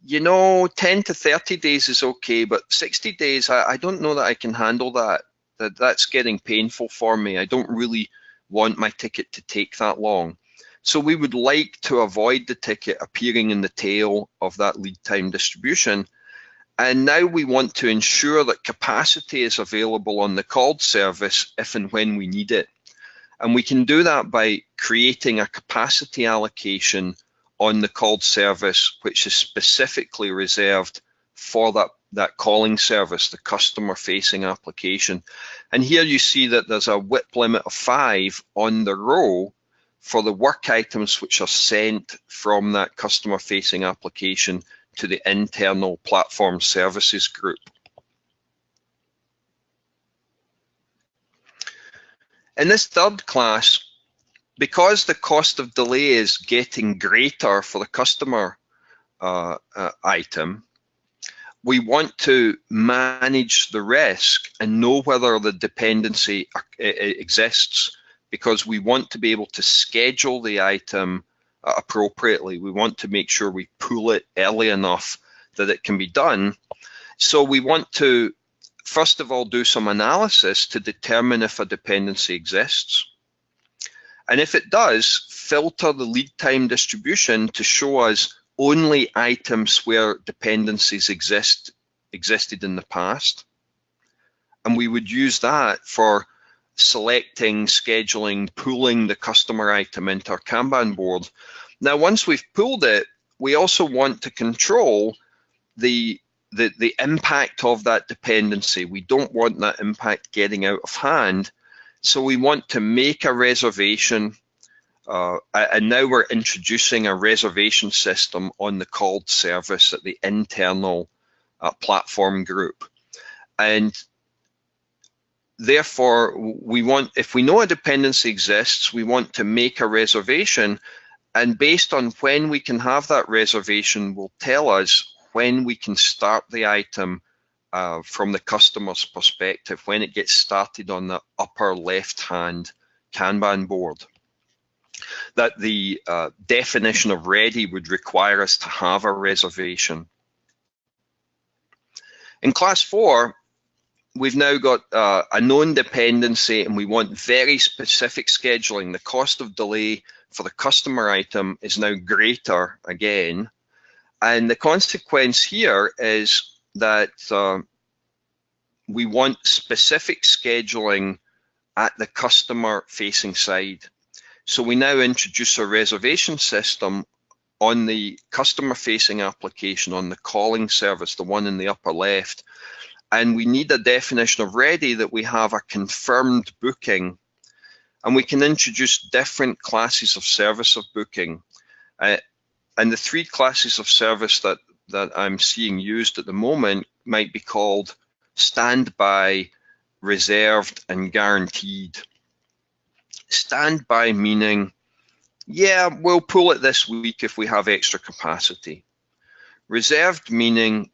you know, 10 to 30 days is okay, but 60 days, I don't know that I can handle that. That's getting painful for me. I don't really want my ticket to take that long. So we would like to avoid the ticket appearing in the tail of that lead time distribution. And now we want to ensure that capacity is available on the called service if and when we need it. And we can do that by creating a capacity allocation on the called service, which is specifically reserved for that calling service, the customer-facing application. And here you see that there's a WIP limit of 5 on the row for the work items which are sent from that customer-facing application to the internal platform services group. In this third class, because the cost of delay is getting greater for the customer item, we want to manage the risk and know whether the dependency exists, because we want to be able to schedule the item appropriately. We want to make sure we pull it early enough that it can be done. So we want to, first of all, do some analysis to determine if a dependency exists. And if it does, filter the lead time distribution to show us only items where dependencies existed in the past. And we would use that for selecting, scheduling, pulling the customer item into our Kanban board. Now, once we've pulled it, we also want to control the impact of that dependency. We don't want that impact getting out of hand. So we want to make a reservation, and now we're introducing a reservation system on the called service at the internal platform group. And therefore, we want, if we know a dependency exists, we want to make a reservation, and based on when we can have that reservation will tell us when we can start the item from the customer's perspective, when it gets started on the upper left-hand Kanban board. That the definition of ready would require us to have a reservation. In class 4, we've now got a known dependency, and we want very specific scheduling. The cost of delay for the customer item is now greater again. And the consequence here is that we want specific scheduling at the customer-facing side. So we now introduce a reservation system on the customer-facing application, on the calling service, the one in the upper left. And we need a definition of ready that we have a confirmed booking. And we can introduce different classes of service of booking. And the 3 classes of service that I'm seeing used at the moment might be called standby, reserved, and guaranteed. Standby meaning, yeah, we'll pull it this week if we have extra capacity. Reserved meaning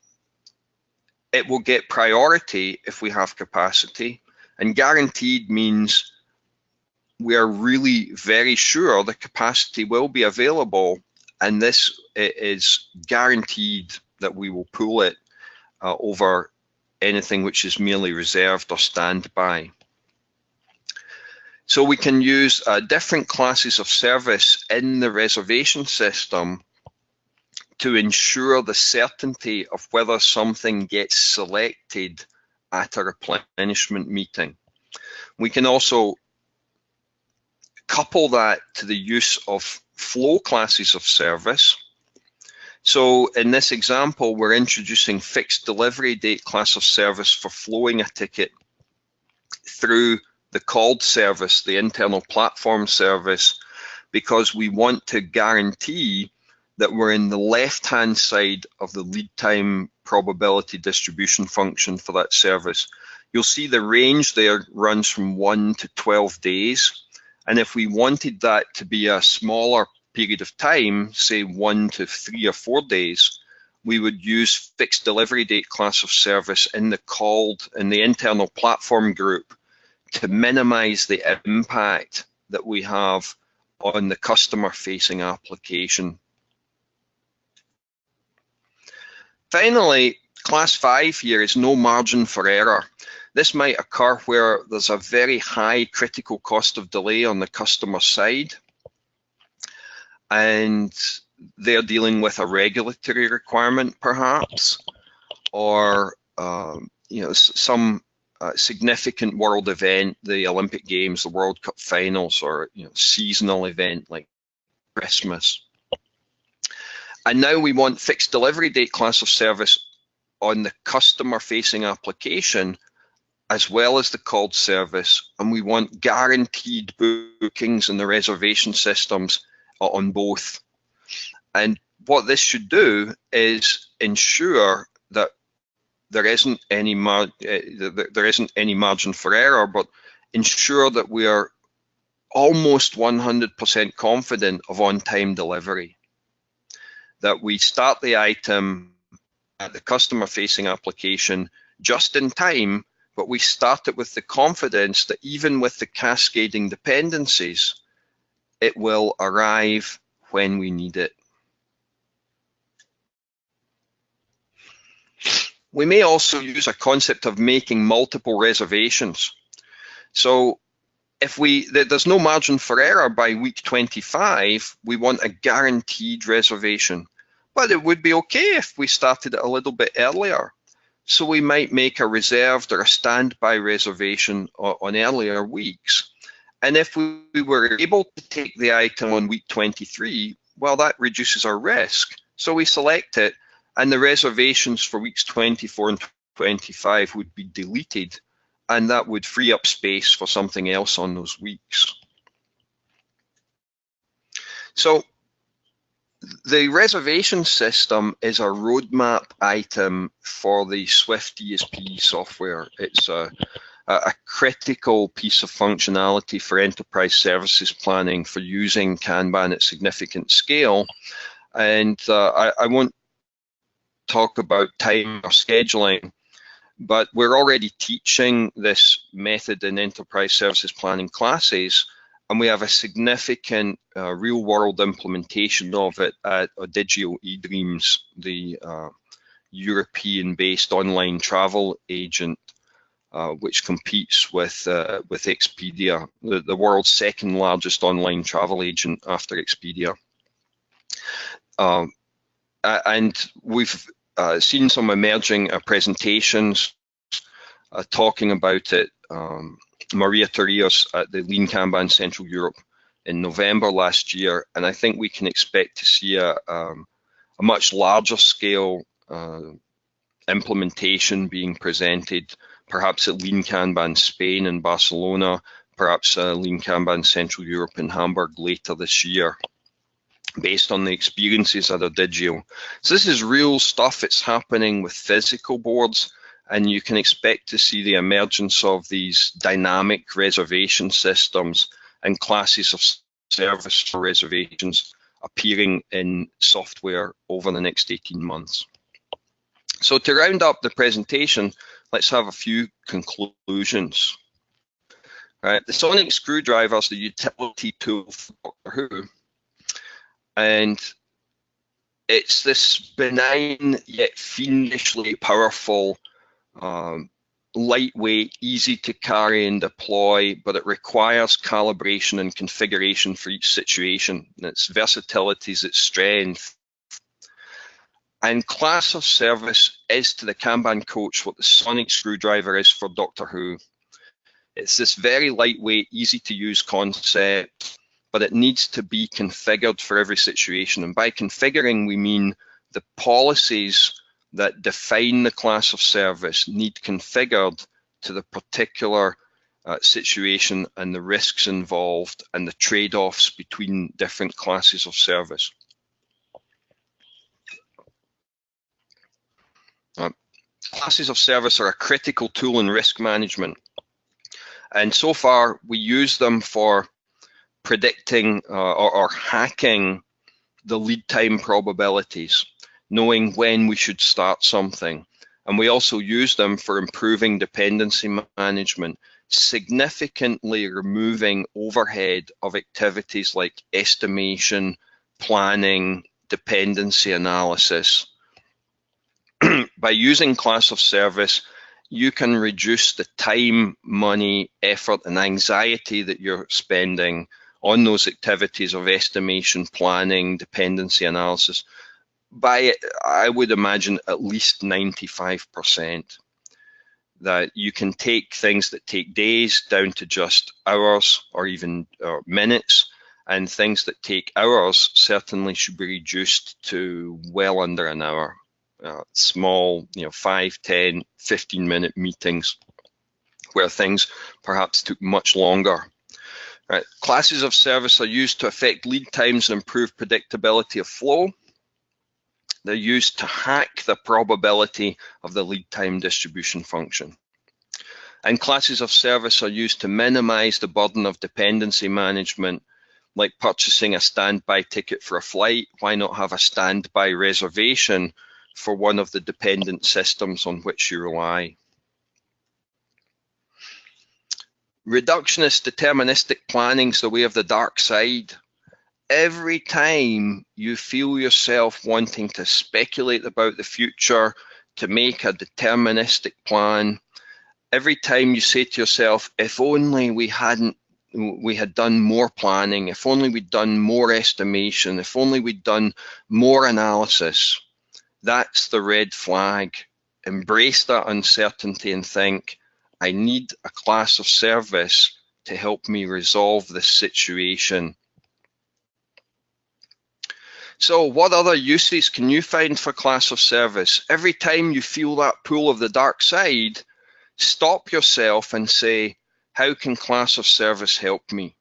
it will get priority if we have capacity. And guaranteed means we are really very sure the capacity will be available, and this is guaranteed that we will pull it over anything which is merely reserved or standby. So we can use different classes of service in the reservation system to ensure the certainty of whether something gets selected at a replenishment meeting. We can also couple that to the use of flow classes of service. So in this example, we're introducing fixed delivery date class of service for flowing a ticket through the called service, the internal platform service, because we want to guarantee that we're in the left-hand side of the lead time probability distribution function for that service. You'll see the range there runs from 1 to 12 days. And if we wanted that to be a smaller period of time, say 1 to 3 or 4 days, we would use fixed delivery date class of service in the internal platform group to minimize the impact that we have on the customer-facing application. Finally, class 5 here is no margin for error. This might occur where there's a very high critical cost of delay on the customer side, and they're dealing with a regulatory requirement perhaps, or some significant world event, the Olympic Games, the World Cup finals, or seasonal event like Christmas. And now we want fixed delivery date class of service on the customer-facing application as well as the called service, and we want guaranteed bookings in the reservation systems on both. And what this should do is ensure that there isn't any margin for error, but ensure that we are almost 100% confident of on-time delivery. That we start the item at the customer-facing application just in time, but we start it with the confidence that even with the cascading dependencies, it will arrive when we need it. We may also use a concept of making multiple reservations. So if there's no margin for error by week 25, we want a guaranteed reservation. But it would be okay if we started it a little bit earlier. So we might make a reserved or a standby reservation on earlier weeks. And if we were able to take the item on week 23, well, that reduces our risk. So we select it, and the reservations for weeks 24 and 25 would be deleted, and that would free up space for something else on those weeks. So the reservation system is a roadmap item for the Swift ESP software. It's a critical piece of functionality for enterprise services planning for using Kanban at significant scale. And I won't talk about time or scheduling, but we're already teaching this method in enterprise services planning classes, and we have a significant real-world implementation of it at Digité eDreams, the European-based online travel agent, which competes with Expedia, the world's second largest online travel agent after Expedia. And we've seen some emerging presentations talking about it. Maria Torrijos at the Lean Kanban Central Europe in November last year, and I think we can expect to see a much larger scale implementation being presented, perhaps at Lean Kanban Spain in Barcelona, perhaps Lean Kanban Central Europe in Hamburg later this year, based on the experiences that are digital. So this is real stuff. It's happening with physical boards, and you can expect to see the emergence of these dynamic reservation systems and classes of service for reservations appearing in software over the next 18 months. So to round up the presentation, let's have a few conclusions. Right, the sonic screwdriver is the utility tool for Doctor Who, and it's this benign yet fiendishly powerful, lightweight, easy to carry and deploy, but it requires calibration and configuration for each situation. And its versatility is its strength. And class of service is to the Kanban coach what the sonic screwdriver is for Doctor Who. It's this very lightweight, easy to use concept, but it needs to be configured for every situation. And by configuring, we mean the policies that define the class of service need configured to the particular situation and the risks involved and the trade-offs between different classes of service. Classes of service are a critical tool in risk management. And so far, we use them for predicting or hacking the lead time probabilities, knowing when we should start something. And we also use them for improving dependency management, significantly removing overhead of activities like estimation, planning, dependency analysis. By using class of service, you can reduce the time, money, effort, and anxiety that you're spending on those activities of estimation, planning, dependency analysis by, I would imagine, at least 95%. That you can take things that take days down to just hours or even minutes, and things that take hours certainly should be reduced to well under an hour. Small, 5, 10, 15-minute meetings where things perhaps took much longer. Right. Classes of service are used to affect lead times and improve predictability of flow. They're used to hack the probability of the lead time distribution function. And classes of service are used to minimize the burden of dependency management, like purchasing a standby ticket for a flight. Why not have a standby reservation for one of the dependent systems on which you rely? Reductionist deterministic planning is the way of the dark side. Every time you feel yourself wanting to speculate about the future, to make a deterministic plan, every time you say to yourself, if only we had done more planning, if only we'd done more estimation, if only we'd done more analysis, that's the red flag. Embrace that uncertainty and think, I need a class of service to help me resolve this situation. So what other uses can you find for class of service? Every time you feel that pull of the dark side, stop yourself and say, how can class of service help me?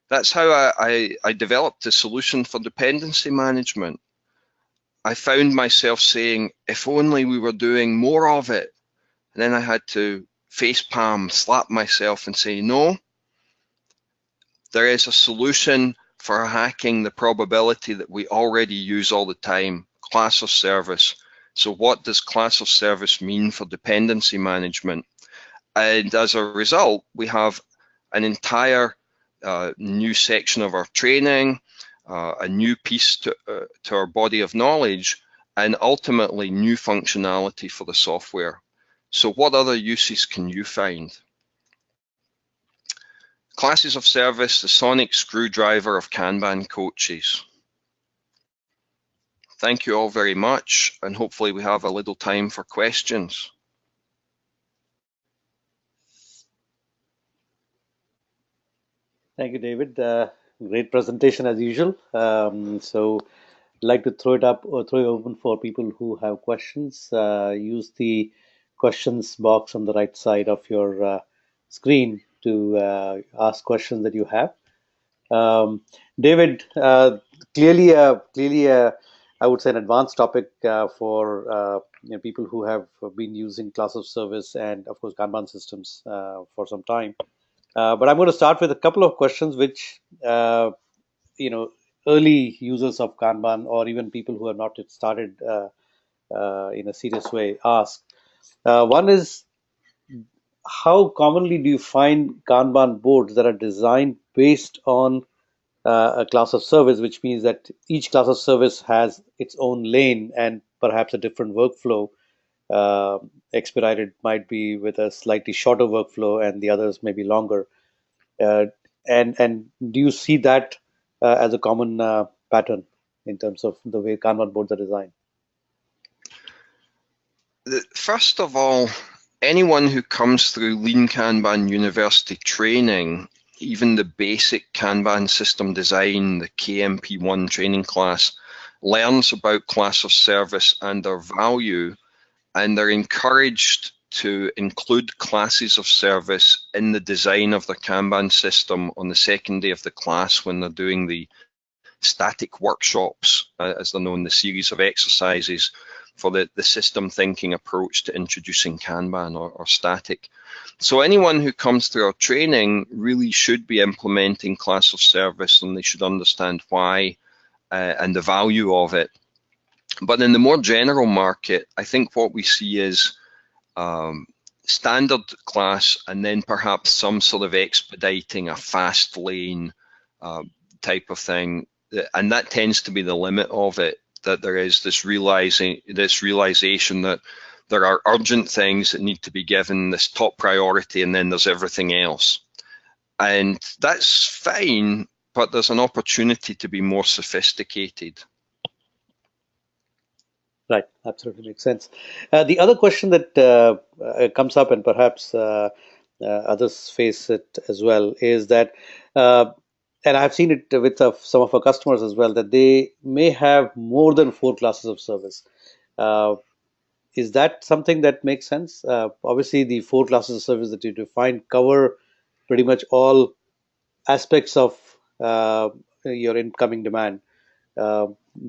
That's how I developed a solution for dependency management. I found myself saying, if only we were doing more of it. And then I had to facepalm, slap myself and say, no, there is a solution for hacking the probability that we already use all the time, class of service. So what does class of service mean for dependency management? And as a result, we have an entire new section of our training, a new piece to our body of knowledge, and ultimately new functionality for the software. So what other uses can you find? Classes of service, the sonic screwdriver of Kanban coaches. Thank you all very much, and hopefully we have a little time for questions. Thank you, David. Great presentation as usual. So I'd like to throw it open for people who have questions. Use the questions box on the right side of your screen to ask questions that you have. David, clearly, I would say an advanced topic for people who have been using class of service and, of course, Kanban systems for some time. But I'm going to start with a couple of questions which early users of Kanban or even people who have not yet started in a serious way ask. One is, how commonly do you find Kanban boards that are designed based on a class of service, which means that each class of service has its own lane and perhaps a different workflow? Expedited might be with a slightly shorter workflow and the others may be longer. Uh, and do you see that as a common pattern in terms of the way Kanban boards are designed? First of all, anyone who comes through Lean Kanban University training, even the basic Kanban system design, the KMP1 training class, learns about class of service and their value, and they're encouraged to include classes of service in the design of the Kanban system on the second day of the class when they're doing the static workshops, as they're known, the series of exercises for the system thinking approach to introducing Kanban or static. So anyone who comes through our training really should be implementing class of service, and they should understand why and the value of it. But in the more general market, I think what we see is standard class and then perhaps some sort of expediting, a fast lane type of thing. And that tends to be the limit of it, that there is this realization that there are urgent things that need to be given this top priority, and then there's everything else. And that's fine, but there's an opportunity to be more sophisticated. Right, absolutely makes sense. The other question that comes up, and perhaps others face it as well, is that, and I've seen it with some of our customers as well, that they may have more than 4 classes of service. Is that something that makes sense? Obviously, the 4 classes of service that you define cover pretty much all aspects of your incoming demand.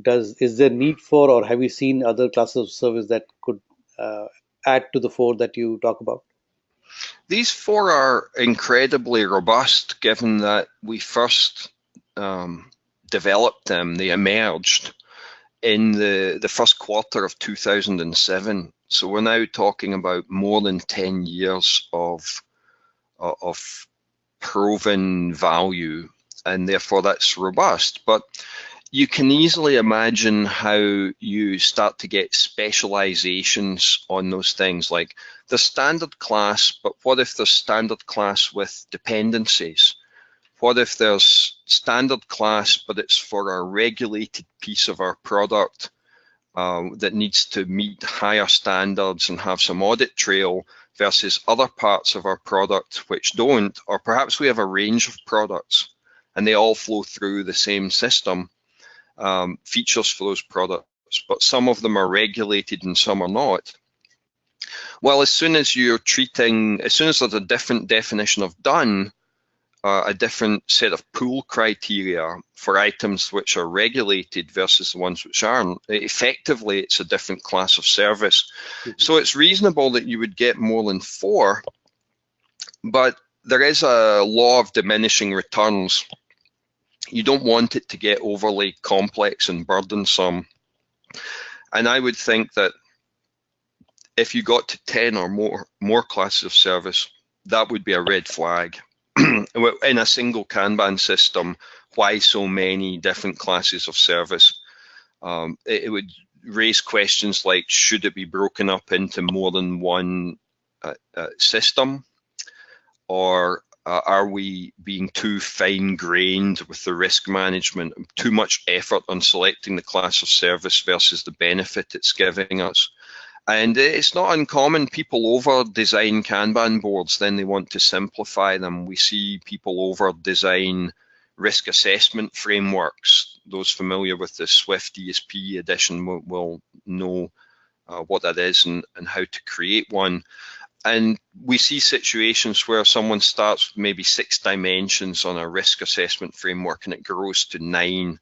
Is there need for, or have you seen other classes of service that could add to the 4 that you talk about? These 4 are incredibly robust, given that we first developed them. They emerged in the first quarter of 2007. So we're now talking about more than 10 years of proven value, and therefore that's robust. But you can easily imagine how you start to get specializations on those things, like the standard class, but what if there's standard class with dependencies? What if there's standard class, but it's for a regulated piece of our product that needs to meet higher standards and have some audit trail, versus other parts of our product which don't, or perhaps we have a range of products and they all flow through the same system. Features for those products, but some of them are regulated and some are not. Well, as soon as there's a different definition of done, a different set of pool criteria for items which are regulated versus the ones which aren't, effectively it's a different class of service. Mm-hmm. So it's reasonable that you would get more than 4, but there is a law of diminishing returns. You don't want it to get overly complex and burdensome. And I would think that if you got to 10 or more classes of service, that would be a red flag. In a single Kanban system, why so many different classes of service? It would raise questions like, should it be broken up into more than one system? Or are we being too fine-grained with the risk management, too much effort on selecting the class of service versus the benefit it's giving us? And it's not uncommon, people over-design Kanban boards, then they want to simplify them. We see people over-design risk assessment frameworks. Those familiar with the Swift ESP edition will know what that is and how to create one. And we see situations where someone starts with maybe 6 dimensions on a risk assessment framework and it grows to 9.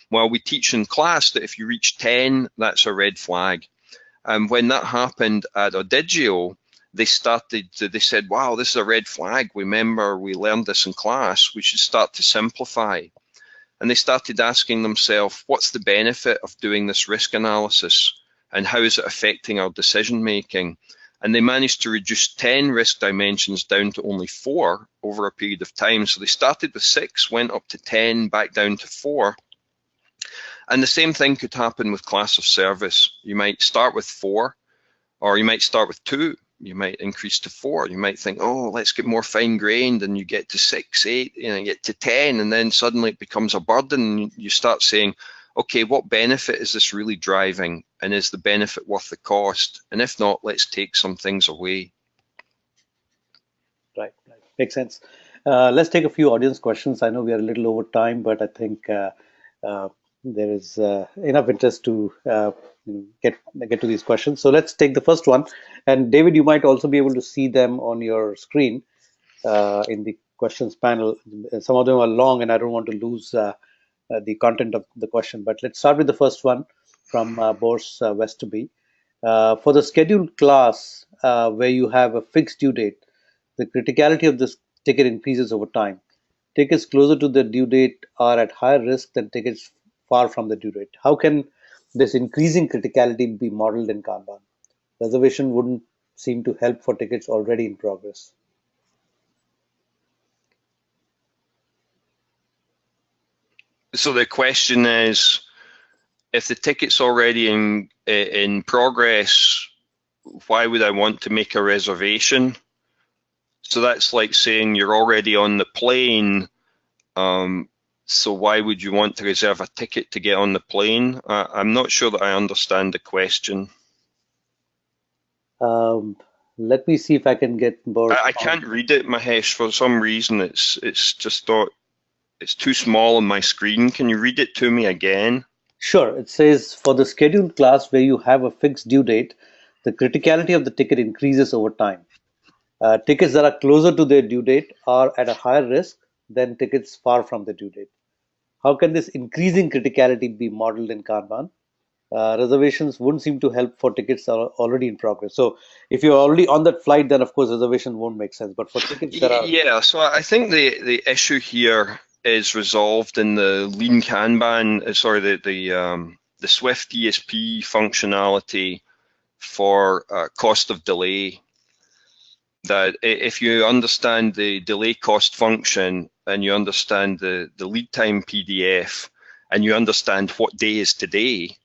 Well, we teach in class that if you reach 10, that's a red flag. And when that happened at Digité, they said, wow, this is a red flag. Remember, we learned this in class. We should start to simplify. And they started asking themselves, what's the benefit of doing this risk analysis? And how is it affecting our decision making? And they managed to reduce 10 risk dimensions down to only 4 over a period of time. So they started with 6, went up to 10, back down to 4. And the same thing could happen with class of service. You might start with 4, or you might start with 2. You might increase to 4. You might think, oh, let's get more fine-grained, and you get to 6, 8, you get to 10, and then suddenly it becomes a burden. You start saying, okay, what benefit is this really driving, and is the benefit worth the cost? And if not, let's take some things away. Right. Makes sense. Let's take a few audience questions. I know we are a little over time, but I think there is enough interest to get to these questions. So let's take the first one. And David, you might also be able to see them on your screen in the questions panel. Some of them are long, and I don't want to lose the content of the question. But let's start with the first one from Boris Westerby. For the scheduled class where you have a fixed due date, the criticality of this ticket increases over time. Tickets closer to the due date are at higher risk than tickets far from the due date. How can this increasing criticality be modeled in Kanban? Reservation wouldn't seem to help for tickets already in progress. So the question is, if the ticket's already in progress, why would I want to make a reservation? So that's like saying you're already on the plane, so why would you want to reserve a ticket to get on the plane? I'm not sure that I understand the question. Let me see if I can get more. I can't read it, Mahesh. For some reason, it's just thought it's too small on my screen. Can you read it to me again? Sure. It says, for the scheduled class where you have a fixed due date, the criticality of the ticket increases over time. Tickets that are closer to their due date are at a higher risk than tickets far from the due date. How can this increasing criticality be modeled in Kanban? Reservations wouldn't seem to help for tickets that are already in progress. So if you're already on that flight, then of course reservation won't make sense. But for tickets that are... Yeah, so I think the issue here is resolved in the lean Kanban, the Swift ESP functionality for cost of delay. That if you understand the delay cost function and you understand the lead time PDF and you understand what day is today,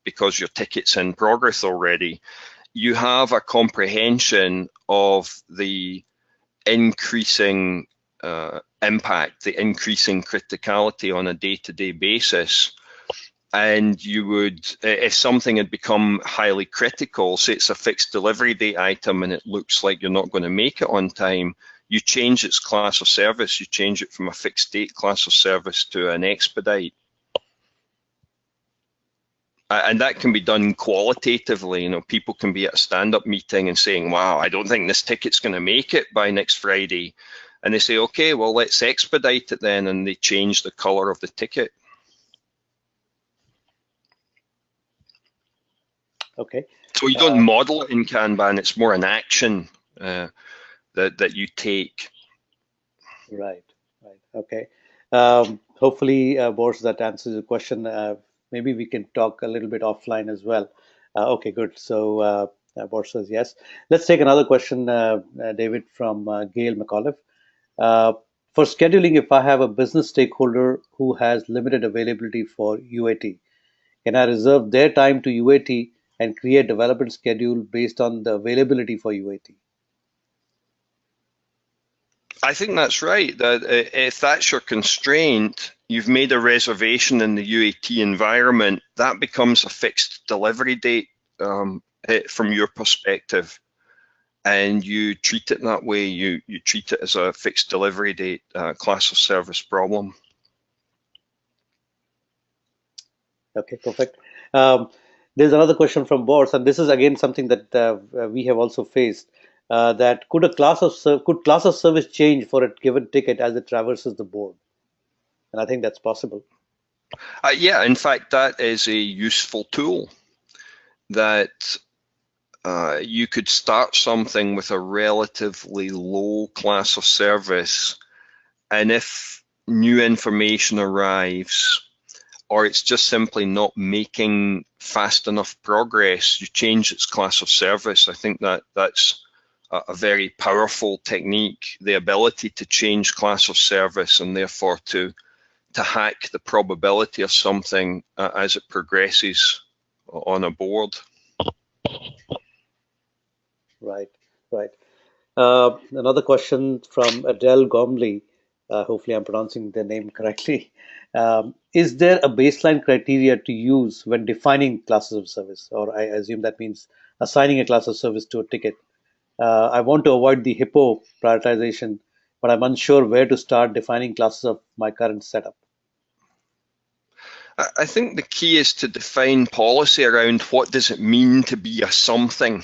because your ticket's in progress already, you have a comprehension of the increasing impact, the increasing criticality on a day-to-day basis. And you would, if something had become highly critical, say it's a fixed delivery date item and it looks like you're not going to make it on time, you change its class of service, you change it from a fixed date class of service to an expedite. And that can be done qualitatively. You know, people can be at a stand-up meeting and saying, wow, I don't think this ticket's going to make it by next Friday. And they say, okay, well, let's expedite it then. And they change the color of the ticket. Okay. So you don't model it in Kanban, it's more an action that you take. Right. Okay. Hopefully, Boris, that answers the question. Maybe we can talk a little bit offline as well. Okay, good. So Boris says yes. Let's take another question, David, from Gail McAuliffe. For scheduling, if I have a business stakeholder who has limited availability for UAT, Can I reserve their time to UAT and create development schedule based on the availability for UAT? I think that's right. That if that's your constraint, you've made a reservation in the UAT environment, that becomes a fixed delivery date from your perspective, and you treat it that way. You treat it as a fixed delivery date class of service problem. Okay, perfect. There's another question from Boris, and this is again something that we have also faced. That could class of service change for a given ticket as it traverses the board? And I think that's possible. Yeah, in fact, that is a useful tool that you could start something with a relatively low class of service, and if new information arrives, or it's just simply not making fast enough progress, you change its class of service. I think that's a very powerful technique, the ability to change class of service and therefore to hack the probability of something as it progresses on a board. Right, right. Another question from Adele Gomley. Hopefully, I'm pronouncing the name correctly. Is there a baseline criteria to use when defining classes of service? Or I assume that means assigning a class of service to a ticket. I want to avoid the hippo prioritization, but I'm unsure where to start defining classes of my current setup. I think the key is to define policy around what does it mean to be a something.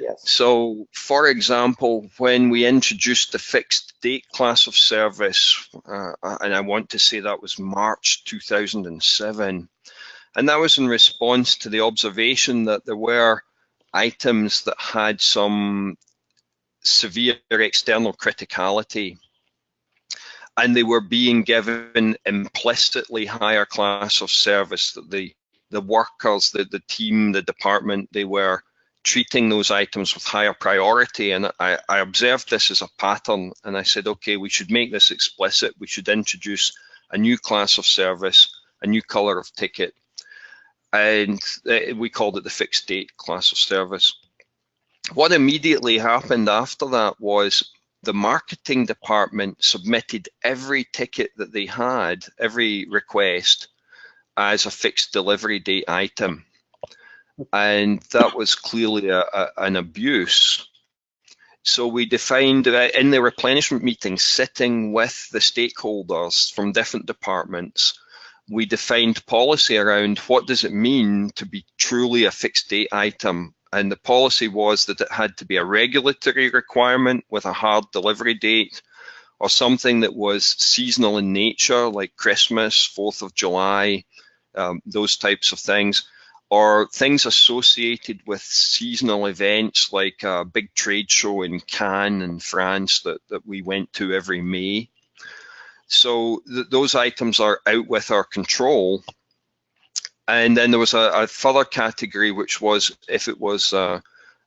Yes. So, for example, when we introduced the fixed date class of service, and I want to say that was March 2007, and that was in response to the observation that there were items that had some severe external criticality, and they were being given implicitly higher class of service, that the workers, the team, the department, they were treating those items with higher priority. And I observed this as a pattern, and I said, okay, we should make this explicit. We should introduce a new class of service, a new color of ticket, and we called it the fixed date class of service. What immediately happened after that was the marketing department submitted every ticket that they had, every request, as a fixed delivery date item. And that was clearly an abuse. So we defined in the replenishment meeting, sitting with the stakeholders from different departments, we defined policy around what does it mean to be truly a fixed date item. And the policy was that it had to be a regulatory requirement with a hard delivery date, or something that was seasonal in nature, like Christmas, 4th of July, those types of things, or things associated with seasonal events like a big trade show in Cannes in France that we went to every May. So those items are out with our control. And then there was a further category, which was if it was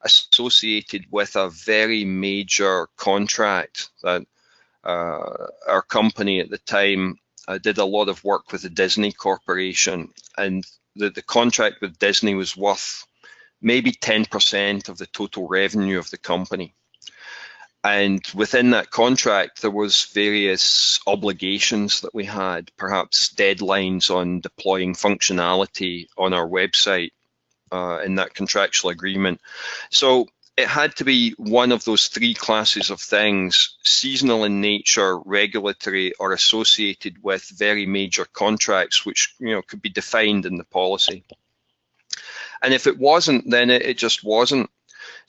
associated with a very major contract that our company at the time did a lot of work with the Disney Corporation, and the contract with Disney was worth maybe 10% of the total revenue of the company. And within that contract, there was various obligations that we had, perhaps deadlines on deploying functionality on our website in that contractual agreement. So it had to be one of those three classes of things: seasonal in nature, regulatory, or associated with very major contracts, which could be defined in the policy. And if it wasn't, then it just wasn't.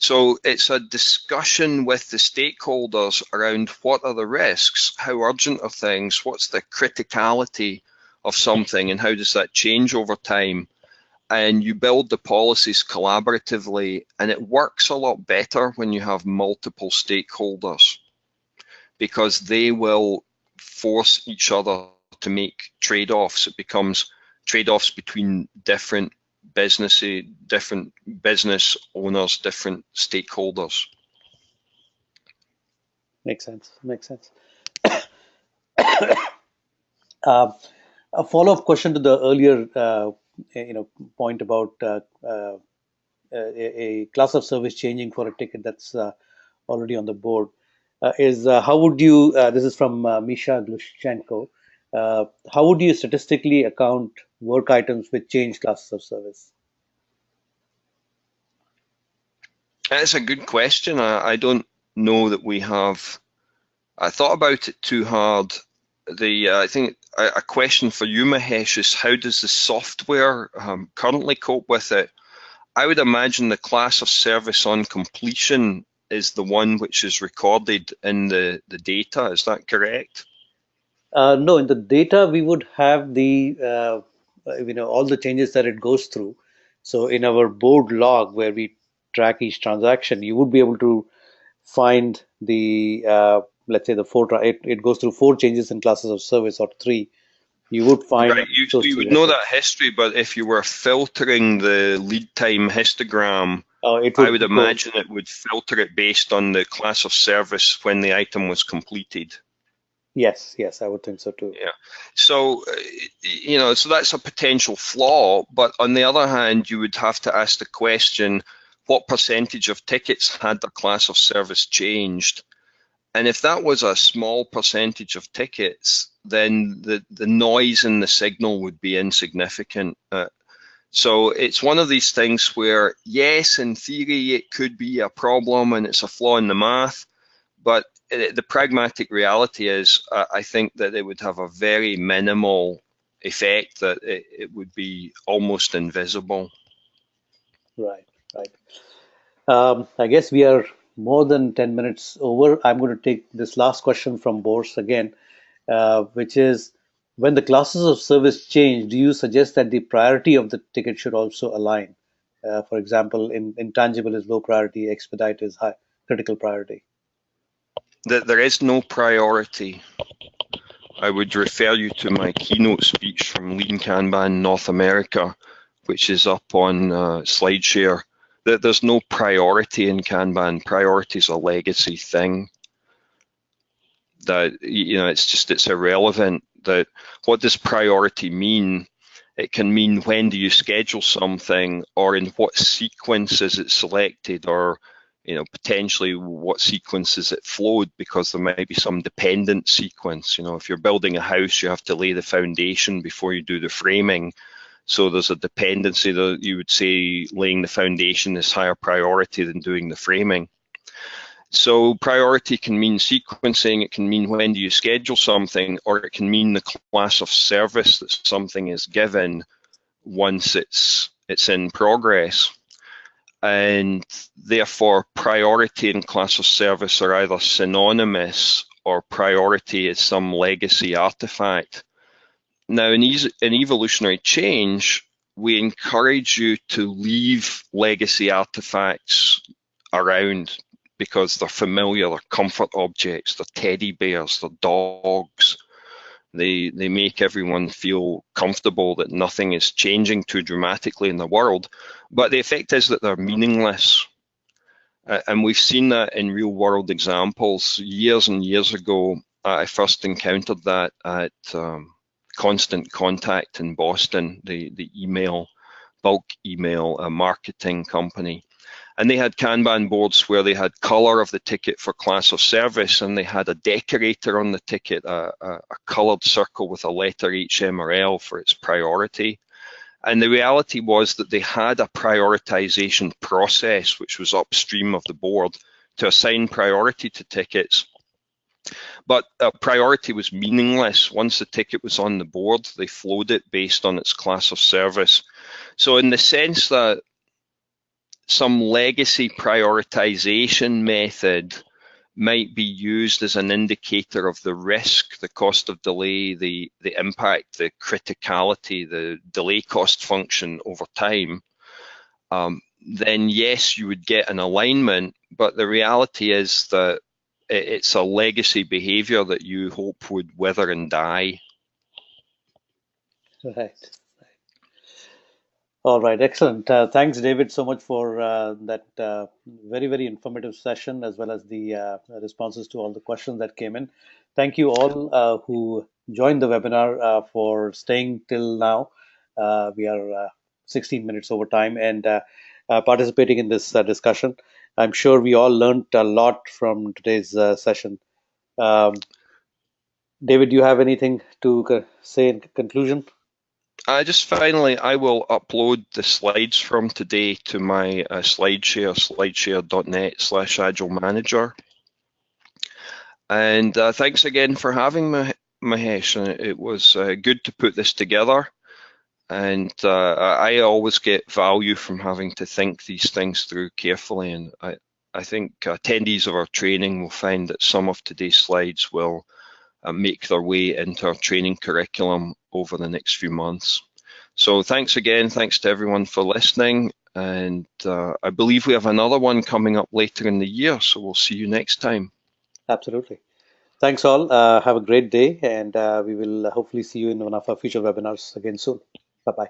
So it's a discussion with the stakeholders around what are the risks, how urgent are things, what's the criticality of something, and how does that change over time. And you build the policies collaboratively, and it works a lot better when you have multiple stakeholders, because they will force each other to make trade-offs. It becomes trade-offs between different business owners, different stakeholders. Makes sense. Makes sense. A follow-up question to the earlier point about a class of service changing for a ticket that's already on the board, is how would you, this is from Misha Glushchenko, how would you statistically account work items with changed classes of service? That's a good question. I don't know that we have. I thought about it too hard. I think a question for you, Mahesh, is how does the software currently cope with it? I would imagine the class of service on completion is the one which is recorded in the data. Is that correct? No, in the data we would have the all the changes that it goes through. So in our board log where we track each transaction, you would be able to find the let's say the it goes through 4 changes in classes of service or 3. You would find Right, those you 3 would know records. that history, but if you were filtering the lead time histogram, It I would would go. imagine it would filter it based on the class of service when the item was completed. Yes, yes, I would think so too. Yeah. So, so that's a potential flaw. But on the other hand, you would have to ask the question, what percentage of tickets had the class of service changed? And if that was a small percentage of tickets, then the noise in the signal would be insignificant. So it's one of these things where, yes, in theory, it could be a problem and it's a flaw in the math, but the pragmatic reality is, I think that it would have a very minimal effect, that it would be almost invisible. Right, right. I guess we are more than 10 minutes over. I'm going to take this last question from Boris again, which is, when the classes of service change, do you suggest that the priority of the ticket should also align? For example, intangible is low priority, expedite is high critical priority. There is no priority. I would refer you to my keynote speech from Lean Kanban North America, which is up on SlideShare. There's no priority in Kanban. Priority is a legacy thing. That, it's irrelevant. That, what does priority mean? It can mean, when do you schedule something, or in what sequence is it selected, or potentially what sequence is it flowed, because there might be some dependent sequence. If you're building a house, you have to lay the foundation before you do the framing. So there's a dependency that you would say laying the foundation is higher priority than doing the framing. So priority can mean sequencing, it can mean when do you schedule something, or it can mean the class of service that something is given once it's in progress. And therefore, priority and class of service are either synonymous, or priority is some legacy artifact. Now, in evolutionary change, we encourage you to leave legacy artifacts around, because they're familiar, they're comfort objects, they're teddy bears, they're dogs. They make everyone feel comfortable that nothing is changing too dramatically in the world. But the effect is that they're meaningless. And we've seen that in real world examples. Years and years ago, I first encountered that at Constant Contact in Boston, the bulk email marketing company. And they had Kanban boards where they had color of the ticket for class of service, and they had a decorator on the ticket, a colored circle with a letter H, M, or L for its priority. And the reality was that they had a prioritization process which was upstream of the board to assign priority to tickets. But priority was meaningless. Once the ticket was on the board, they flowed it based on its class of service. So in the sense that some legacy prioritization method might be used as an indicator of the risk, the cost of delay, the impact, the criticality, the delay cost function over time, then yes, you would get an alignment, but the reality is that it's a legacy behavior that you hope would wither and die. Right. All right, excellent. Thanks, David, so much for that very, very informative session, as well as the responses to all the questions that came in. Thank you all who joined the webinar for staying till now. We are 16 minutes over time and participating in this discussion. I'm sure we all learned a lot from today's session. Um, David, do you have anything to say in conclusion? Just finally, I will upload the slides from today to my SlideShare, slideshare.net/Agile Manager. And thanks again for having me, Mahesh. It was good to put this together. And I always get value from having to think these things through carefully. And I think attendees of our training will find that some of today's slides will make their way into our training curriculum over the next few months. So thanks again, thanks to everyone for listening, and I believe we have another one coming up later in the year, so we'll see you next time. Absolutely. Thanks all. Have a great day, and we will hopefully see you in one of our future webinars again soon. Bye-bye.